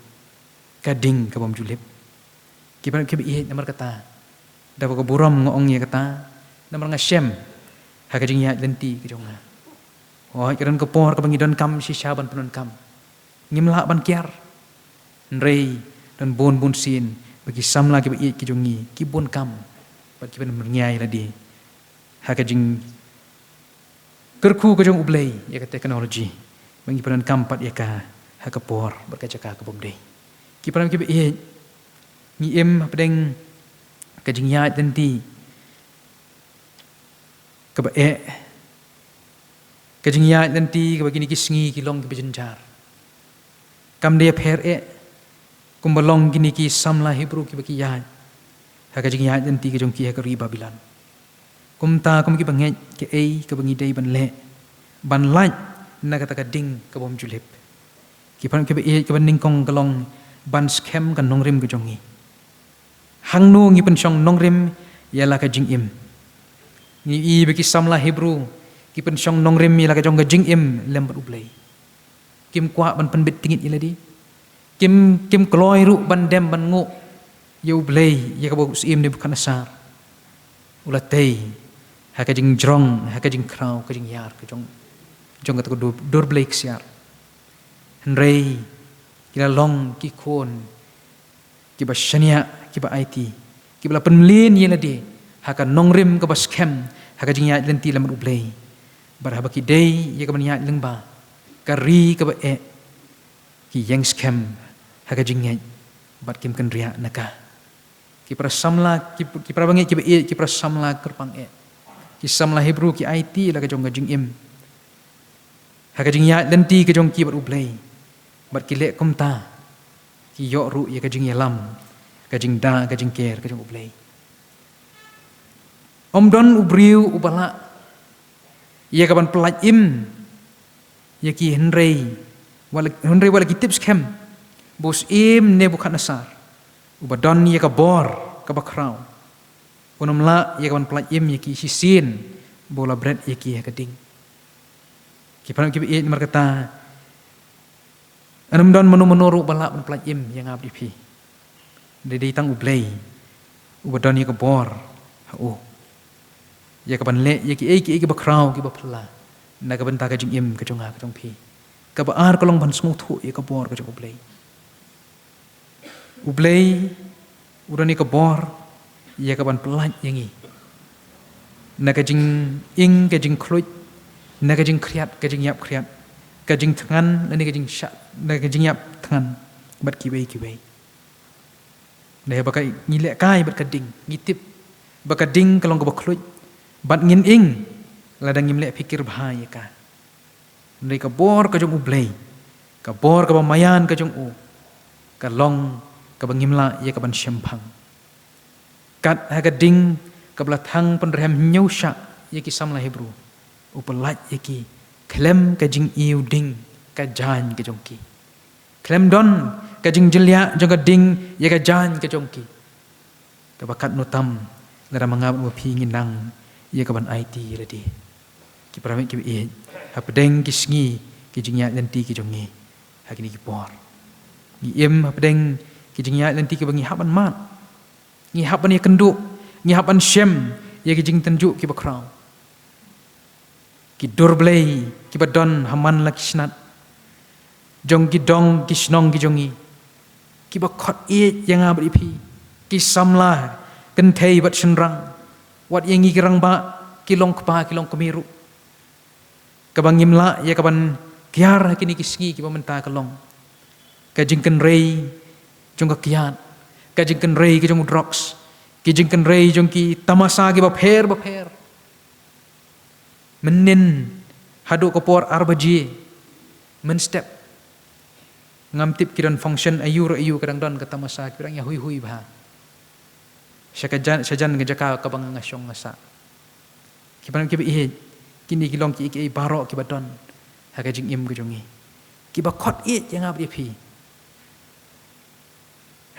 ka ding ka bom julip ki pram ki namar kata da ko buram ngong ye kata namar ngasem ha ka jing ya lenti ki jonga oh kiran ko por ka bangidon kam si syaban penon kam ngimla ban kiar Nrei dan bon sin bagi sam lagi bagi ki jongi ki bon kam bagi ben mernyai ladi ha ka jing kerku ka jong ublay ya ka teknologi bagi penan kam pat ya ka ha ka por berkaca ka bom dei ki penan ki be ni em pedeng ka jing ya tenti ka ba ka jing ya tenti ka bagi ni kisngi ki long ki bejenjar kam dia pher kumbalong gini ki samla Hebrew ki baki yahat ha ka jing yahat nanti ka jong ki ha ka riba bilan kumta kum ki banget ki ka bangi dei ban le ban laj na kata ka ding ka bom julip ki pan ki be ka ban ning kong kalong ban scam kan nongrim ka jongi hang no ngi pen chong nongrim yala ka jing im ni baki samla Hebrew ki pen chong nongrim yala ka jong ka jing im lembat ublay kim kwa ban penbit tingit yala di Kim kloy ru ban dem ban ngo yu blay ya ka bos im ne bukan asar ulatay ha ka jing jrong ha ka jing kraw ka jing yar ka jong ka to dor blay ksiar hendrei kila long ki kon ki ba shania ki ba IT ki ba penlin yela de ha ka nongrim ka ba scam ha ka jing ya lenti lam ublay bar ha ba ki dei ya ka ban ya lengba kari ka ba ki yang skem haga jingnya bat kim kan ria naka ki pra samla ki pra bangi ki pra samla kerpang ki samla Hebrew ki IT la ka jong jing im haga jingnya lenti ka jong ki bat ublei bat ki le kumta ki yo ru ya ka jing lam ka jing da ka jing ker ka jong ublei om don ubriu ubala ya ka ban pelaj im ya ki Henry wala ki tips kem bos im Nebukadnezar ubadon ya ka bor ka bakraw unom la ya ka ban pelaj im ya ki hisin bola bread ya ki ka ding ki pan ki mar kata anum don menuru bala ban pelaj im yang abdi pi de tang ublei ubadon ya ka bor ya ka ban le ya ki bakraw ki bapla na ka ban ta ka jing im ka jonga ka jong pi ka ba ar kolong ban smooth thu ya ka bor ka jong ublei udani ka bor ya ka ban pelaj yangi na ka jing ing ka jing khluj na ka jing kriat ka jing yap kriat ka jing thangan na ka jing sha na ka jing yap thangan bat ki bai na ba ka ngile kai bat ka ding ngitip ba ka ding kalong ka ba khluj bat ngin ing ladang ngimle pikir bahaya ka ndai ka bor ka jong ublei ka bor ka mayan ka jong ka long ka bangimla ya ka ban syempang kat haga ding ka blathang penrem nyausha ya ki samla Hebrew upelaj ya ki klem ka jing iu ding ka jan ka jong ki klem don ka jing jelia jong ka ding ya ka jan ka jong ki ka bakat notam ngara mangap mo pi nginang ya ka ban IT radi ki pramit ki hapdeng ki sngi ki jingya nanti ki jongi hakini ki por ni em hapdeng ki jingya nanti ki bangi haban mat ni haban ya kendu ni haban shem ya ki jing tenju ki bakraw ki dorblei ki badon haman lakisnat jong ki dong ki snong ki jongi ki bakot yang abri pi ki samla kentei bat senrang wat yang ki rang ba ki long kpa ki long kemiru kabang imla ya kaban kiar kini kisgi ki pamenta kalong ka jingken rei jong ka kiat ka jingken rei ki jong drugs ki jingken rei jong ki tamasa ki bapher menin hadu kopor arbaji men step ngamtip ki don function ayu kadang don ka tamasa ki rang ya hui bah sajan ngejaka kabang ngasyong ngasa ki pan ki kini kilong ki barok ki badon haga jing im jongi ki ba khot yang abdi pi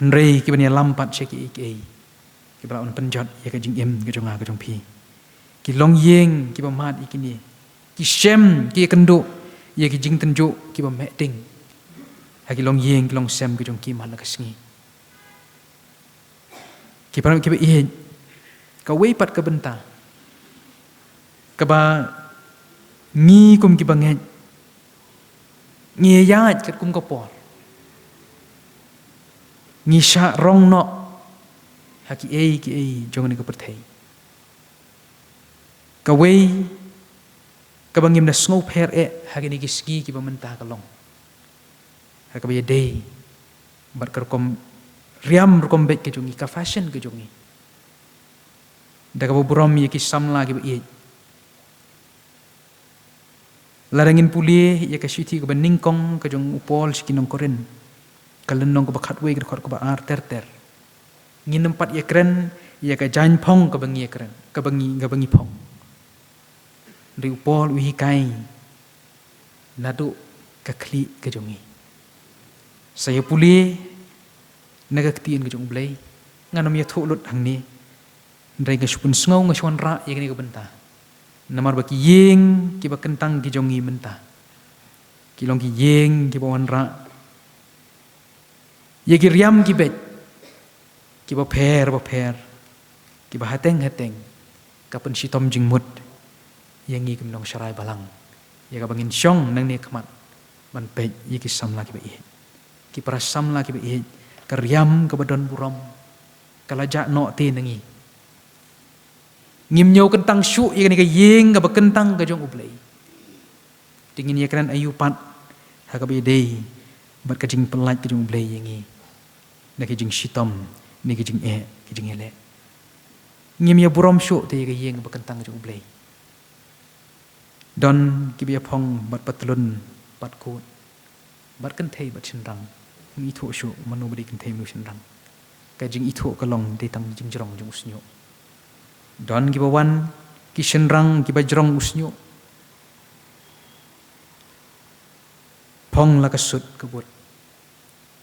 henrei ki bania lampat che ki ba on penjot ya ka jing im jonga ka jong pi ki long yeng ki ba mat ikini ki shem ki kendo ya ki jing tenjo ki ba meding ha ki long yeng ki long sem ki jong ki mal ka sngi ki pa ki ba ka wei pat ka benta ka ba ngi kum ki bangen ngi yaat kat kum kapor ngi sha rong no haki jong ni ka perthei ka wei ka bangim na snow per haki ni ski ki bamenta ka long haka ba day bar kar kom riam kom bet ke jongi ka fashion ke jongi daga burom ye ki samla ki ba larangin puli ya ka syuti ka beningkong ka jong upol sikinong koren kalenong ka bakat we ka ba ar ter nginempat ya keren ya ka jan pong ka bangi keren ka bangi pong ri upol wi kai nadu ka kli ka jongi saya puli naga ktien ka jong blai nganom ya tholut hangni ndai ka supun sngaw nga shwan ra ya ni ka benta namar baki yeng ki ba kentang ki jongi menta kilong ki yeng ki bawan ra ye ki riam ki bet ki ba pher ki ba hateng kapan si tom jing mut yang ngi kim nong sharai balang ya ka bangin syong nang ni khamat ban pet ye ki samla ki ba ki para samla ki ba ka riam ka badon burom kalaja no te nangi ngim nyau kentang syuk ya ka yeng ka kentang ka jong ublei dingin ya kan ayu pat hakabi day bat kajing pelat kajung blay yangi na kajing shitom ni kajing ele ngim ya burom shu te ga yeng bakantang kajung blay don kibia phong bat patlun bat ko bat kan thei bat chinrang mi tho shu manu bari kan thei mu chinrang kajing itho kalong de tang jing jrong jung usnyo don gibawan ki chinrang ki bajrong usnyo phong la kasut kabut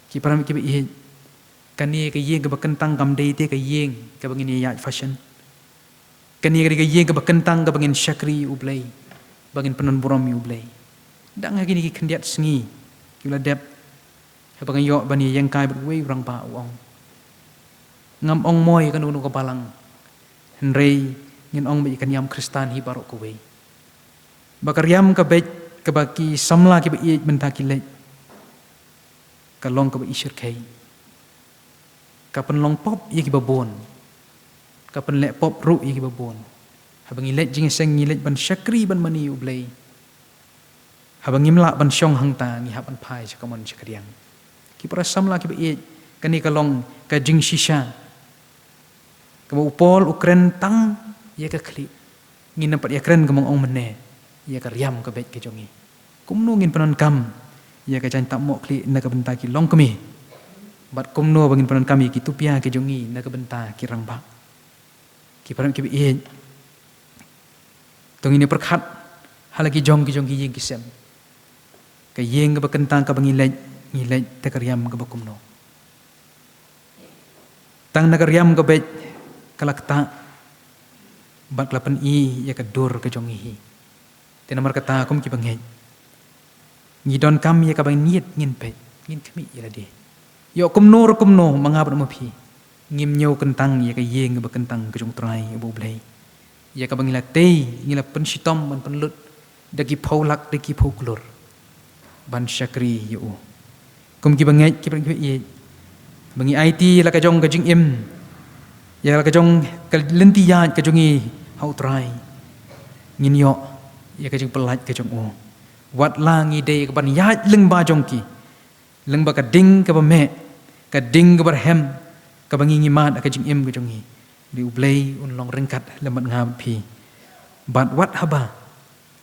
ki param ki bi kani ka yeng ka bakantang kam dei te ka yeng ka bangin ya fashion kani ka yeng ka bakantang ka bangin syakri ublai bangin penon buram ublai dang ha kini ki kendiat sengi ki la dep ha bangin yo bani yang kai bet wei rang pa ong ngam ong moy kan unu ka balang henrei ngin ong bi kan yam kristan hi barok ko wei bakar yam ka bet ka baki samla ki bi mentaki le ka long ka bi ishir kai kapan long pop ye ki babon kapan le pop ru ye ki babon habangi le jing seng ni le ban syakri ban mani ublai habangi mla ban syong hangta ni haban pai chakamon chakriang ki para samla ki be kani kalong ka jing shisha ka upol ukren tang ye ka khli ngin nampat ye kren kamong ong mene ye ka riam ka bet ke jongi kumnu ngin panon kam ye ka jan tak mo khli na ka benta ki long kami bat kumno bangin panon kami ki tupia ke jongi na ka benta ki rang ba ki param ki be tong ini perkhat halagi jong ki yeng ki sem ka yeng ka bakentang ka bangi lej ta karyam ka bakumno tang na karyam ka bet kalakta bat lapan ya ka dur ka jongi hi tenamar kata kum ki bangej ngidon kam ya ka bang niat ngin pet ngin kami ya la de yo kumno mangab na mapi ngim nyau kentang ya ka yeng ka bakentang ka jong trai bu blai ya ka bangila tei ngila penshitom ban penlut dagi paulak dagi pauklur ban syakri yo kum ki bangej ki bang ye bangi IT la ka jong ka jing im ya la ka jong ka lenti ya ka jongi hau trai ngin yo ya ka jing pelat ka jong o wat langi de ka ban ya leng ba jong ki leng ba ka ding ka ba me ka ding ka bar hem ka bangi ngimat ka jing im ka jongi di ublay long rengkat lemat ngam pi bat wat haba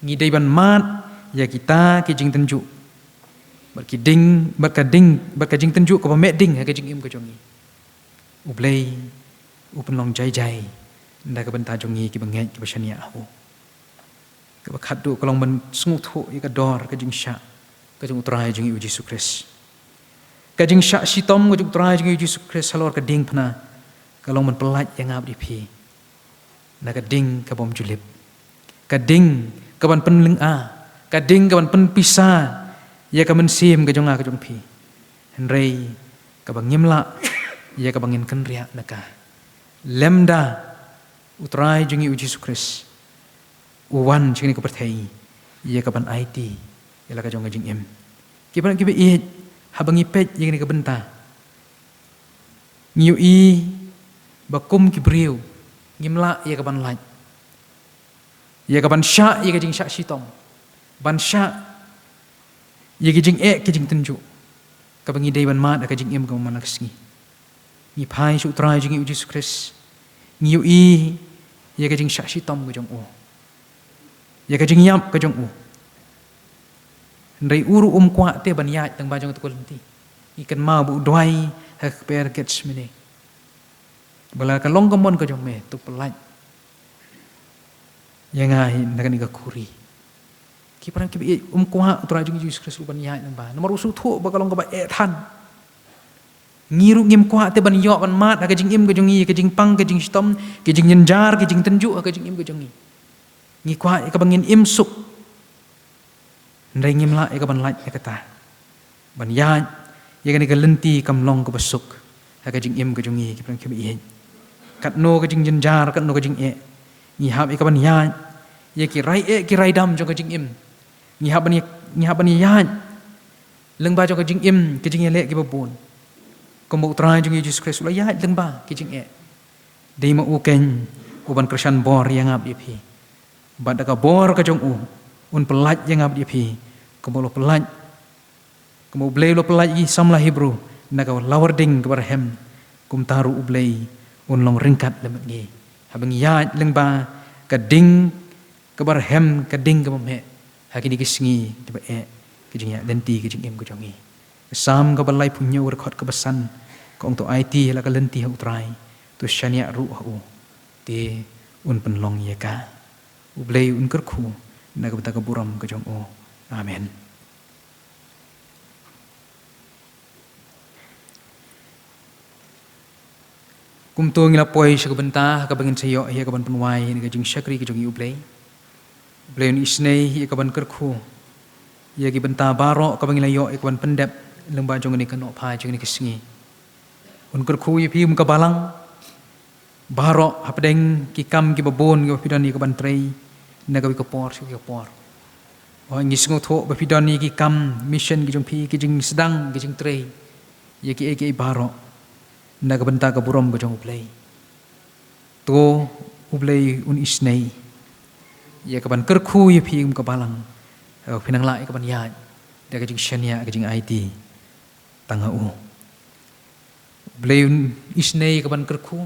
ngidai ban mat ya kita ki jing tenju bat ki ding bat ka jing tenju ka me ding ka jing im ka jongi ublay upen long jai nda ka benta jongi ki bangai ki basania ahu ka bakhat du ka long ban sungu thu ya ka dor ka jing sha ka jing utrai jing u Jesus Christ ka jing sha sitom ka jing utrai jing u Jesus Christ salor ka ding phna kalong man pelat yang ngap di pi na ka ding ka bom julip ka ding ka ban pen leng a ka ding ka ban pen pisa ya ka men sim ka jong a ka jong pi henrei ka bang nyemla ya ka bangin kan ria na ka lemda utrai jungi uji sukres uwan chini ka perthai ya ka ban IT ya la ka jong jing em ki ban ki be i habangi pet yang ni ka benta ngiu i bakum ki briu ngimla ya ka ban laj ya ka ban sha ya ka jing sha sitom ban sha ya ka jing ki jing tenju ka bangi dei ban mat ka jing em ka man aksngi ni pai su trai jing uji sukres ngiu i ya ka jing sha sitom ka jong o ya ka jing yap ka jong o ndai uru kwa te ban ya tang ba jong tu lenti ikan ma bu doi ha per gets mine bala ka long kamon ka jong me tu pelaj yang ai nak ni ka kuri ki parang ki kwa tra jing Jesus Christ ban ya nang ba nomor usu thu ba ka long ka ba than ngiru ngim kwa te ban yo ban mat ka jing im ka jong i ka jing pang ka jing stom ka jing nyenjar ka jing tenju ka jing im ka jong i ngi kwa ka bangin im suk ndai ngim la ka ban laj ka ta ban ya ka ni ka lenti kam long ka basuk ka jing im ka jong i ki parang ki bi kat no ka jing nyenjar kat no ka jing ngi hab ka ban ya ki rai dam jong ka jing im ngi hab ban ya leng ba jong ka jing im ka jing le ki babon ko mo trai jong Jesus Christ la ya leng ba ki jing dei ma u ken u ban krishan bor yang ab pi bad ka bor ka jong un pelaj yang ab pi ko mo pelaj Kamu ublay lo pelai samlah Hebrew nagaw lawarding kabarhem kum taru ublay unlong ringkat lemet ngi habang yaat lengba kading kabarhem kading kamame hakini kisngi tiba kijing ya lenti kijing em kujongi sam kabalai punya urkot kebesan kong to IT la kalenti ha utrai tu syania ru hu te un penlong ye ka ublay un kerku nagabta kaburam kajong o amen. Kum tu ngila poi sa kabanta kabangin sayo hiya kaban penwai ni kajing syakri kajong ublay ublay ni isnay hiya kaban kerku hiya ki benta barok kabangin layo kaban pendep lengba jong ni kanok pai jong ni kesingi un kerku ye pi muka balang barok hapdeng ki kam ki babon ki bapidan ni kaban trei nagawi kapor si kapor o ngi singo tho bapidan ni ki kam mission ki jong pi ki jing sedang ki jing trei ye ki barok nagabenta ka burom ka jong ublay to ublay un isnay ya kaban kerku ya pi ka balang pinang lai kaban ya da ka jing shania ka jing IT tanga u ublay un isnay kaban kerku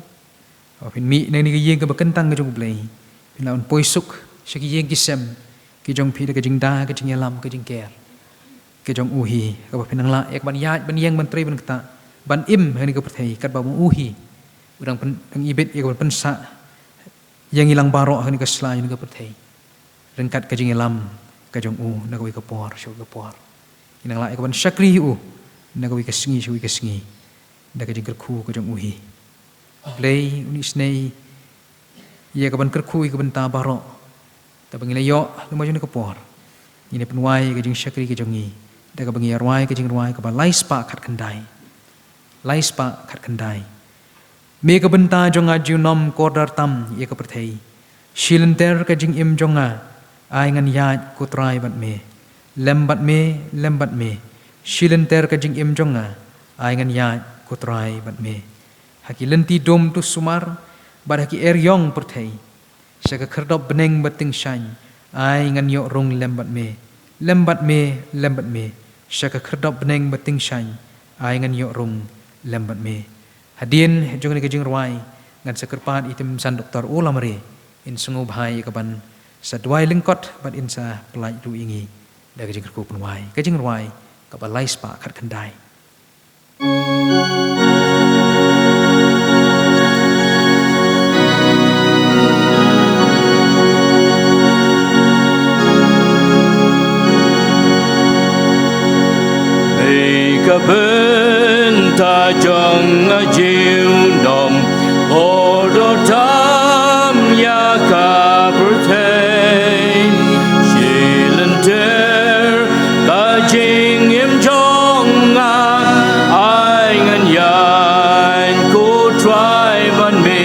pin mi nang ni yeng ka bakentang ka jong ublay pin laun poisuk sa ki yeng kisem ki jong pi da ka jing da ka jing yalam ka jing ker ka jong uhi ka pinang lai kaban ya ban yeng ban trei ban kata ban im hani ka perthai kat ba mu uhi urang pen ibet ya ka pensa yang ilang barok hani ka sla ni ka perthai rengkat ka jing lam ka jong u na ka wi ka por syo ka por inang la ka ban syakri u na ka wi ka singi syo wi ka singi da ka jing kerku ka jong uhi play unis nei ya ka ban kerku ka ban ta barok ta bangila yo lu jong ka por ni penwai ka jing syakri ka jong ni da ka bangi arwai ka jing arwai ka ba lais pa khat kandai lais pa khat kandai me ka benta jonga junom kodar tam ye ka perthei shilenter ka jing im jonga ai ngan ya ku trai bat me lembat me shilenter ka jing im jonga ai ngan ya ku trai bat me hakilenti dom tu sumar bar haki eryong perthei saka khardop beneng bating shany ai ngan yo rong lembat me saka khardop beneng bating shany ai ngan yo rong lembat me hadien jong ni kajing ruai ngan sekerpat item san doktor ulamare in sungu bhai kaban sadwai lengkot bat in sa pelai du ingi da kajing kerku penwai kajing ruai ka ba lais pa khat khandai benta jong jiu nom odo tam ya ka pertain shilenter ka jing im jong ai ngan yan ko try ban me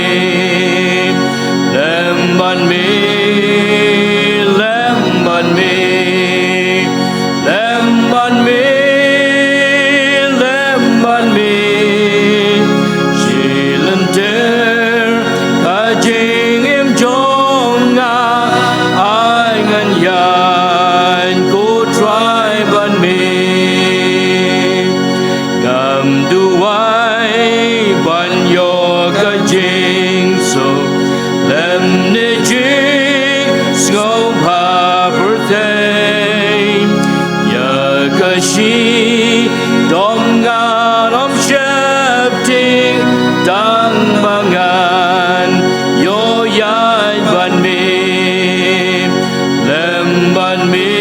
lem ban me She dom ngan om shepting dang mangan yo yai ban me lem ban me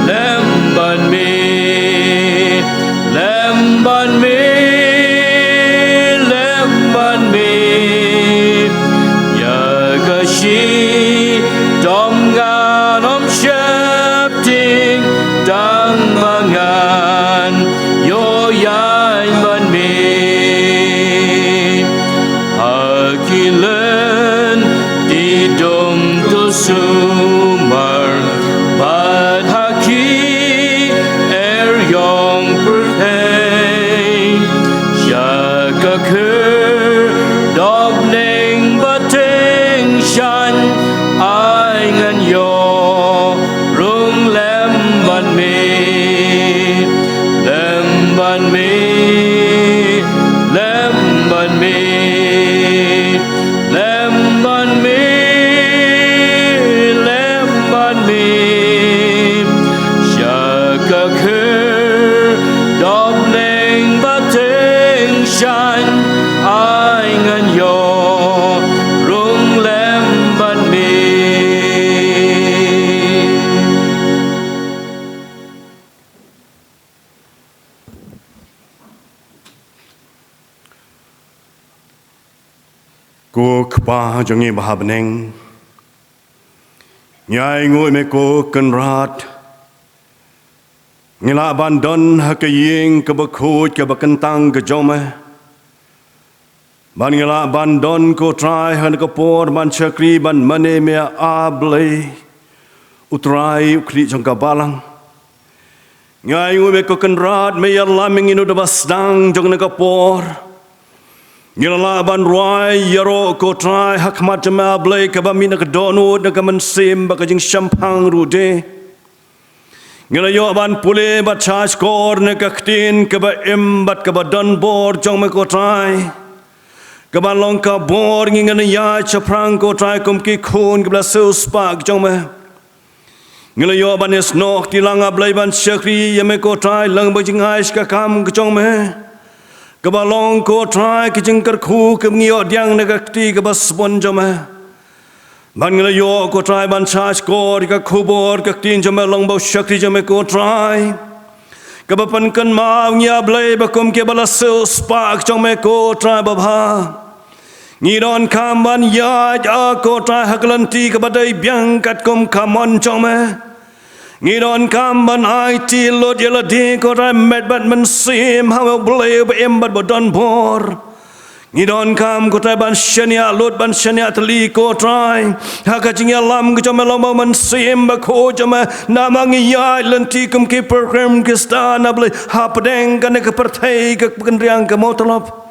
lem ban me lem ban me lem ban me ya ka she dom ngan om shepting dang mangan yo yai ban me hakilen di dom tu sumar bad haki yong perhei jaga ker dog neng bateng shan ai ngan yo rung lem ban me Cô khpa jongi bahabneng Nyai ngui me cô cần rat Ngila bandon ha ke ying ke bakut ke bakentang ke jome Ban ngila bandon ko try han ke por ban chakri ban mane me able Utrai ukli jong balang Nyai ngui me cô cần rat me ya laming inu de basdang jong ne ke por Ngila ban ruai yaro ko try hakmat jama blai ka ba mina ka donu na ka man sim ba ka jing champang rude Ngila yo ban pule ba charge kor na ka ktin ka ba imbat ka ba don bor jong me ko try ka ba long ka bor ngi ngana ya chaprang ko try kum ki khun ka bla so spark jong me Ngila yo ban es nok ti langa blai ban chakri ya me ko try lang ba jing ais ka kam ka jong me Kabalong ko try kijingkar khu kemngio diang negakti kabasbon jama ban ngala yo ko try ban charge ko ka khubor ka tin jama long bo shakti jama ko try kabapan kan ma nya blai ba kom ke bala so spark jama ko try ba bha ngidon kam ban ya ko try haklanti kabadai biang kat kom kamon jama Ngidon kamban IT lot yela di ko ra met bat man sim how blay ba embat bodon bor Ngidon kam ko tra ban shania lot ban shania tali ko try ha ka jing lam ko jama lam man sim ba ko jama namang ya lenti kum ki program ki sta na blay ha padeng kan ka parthai ka kendriang ka motlop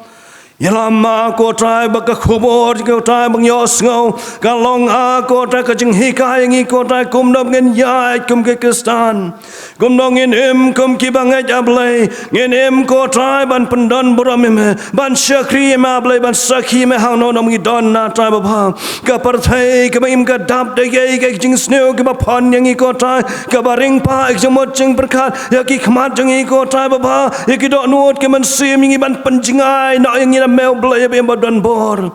Yalama ko try ba ka khubor ko try bang yos ngo ka long a ko try ka jing hikai ngi ko try kum dom ngen ya kum ke kristan kum dong ngen em kum ki bang aj ablay ngen em ko try ban pendon buram me ban shakri ma ablay ban sakhi me hang no nom ngi don na try ba bha ka parthai ka im ka dap de ye ka jing sneo ka ba phon ngi ko try ka ba ring pa ek jmot jing prakhat ya ki khmat jing ko try ba bha ya ki do nuot ke man sim ngi ban panjingai no ngi mel blay be badan bor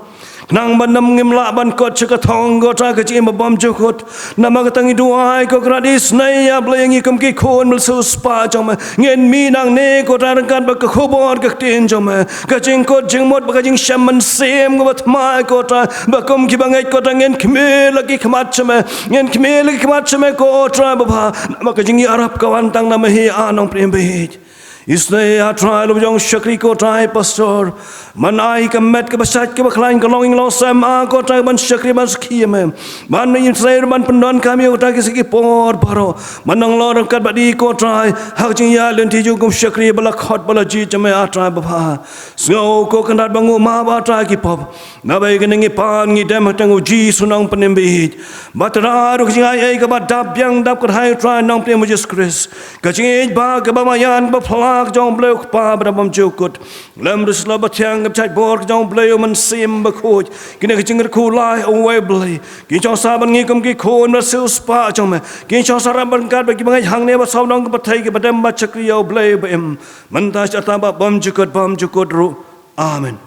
nang banam ngimla ban kot chaka thong go tra ka chim bom chukut nama ka tangi duai ko gradis nei ya blay ngi kam ki khon mel so spa jom ngen mi nang ne ko tra kan ba ka khobor ka tin jom ka ching ko jing mot ba ka jing shaman sem go bat mai ko tra ba kom ki bangai ko ta ngen khme lagi khmat chme ngen khme lagi khmat chme ko tra ba ba nama ka jing arab ka wan tang nama hi anong prem be Isne a trial of young shakri ko try pastor manai ka met ka basat ka bakhlain ka longing long sam a ko try ban shakri ban skiem ban ni trair ban pendon kami ko try ki por baro manang lor kat badi ko try hak jing ya len ti ju kum shakri bala khot bala ji chame a try ba pha ngo ko kandat bangu ma ba try ki pop na bai ka ngi pan ngi dem tangu ji sunang panem bi batra ru jing ai ka ba dap yang dap ko hai try nong pem Jesus Christ ka jing ba ka ba mayan ba Jong bleu pa bram jukut lam rusla batyang ngap chai bor jong bleu man sim ba khoj kine ka chingr khu lai away blai ki chong sa ban ngi kum ki khon na sil spa chong me ki chong sa ram ban kat ba ki bangai hang ne ba saw dong ba thai ki badam ba chakri yo bleu ba em man ta cha ta ba bam jukut ru amen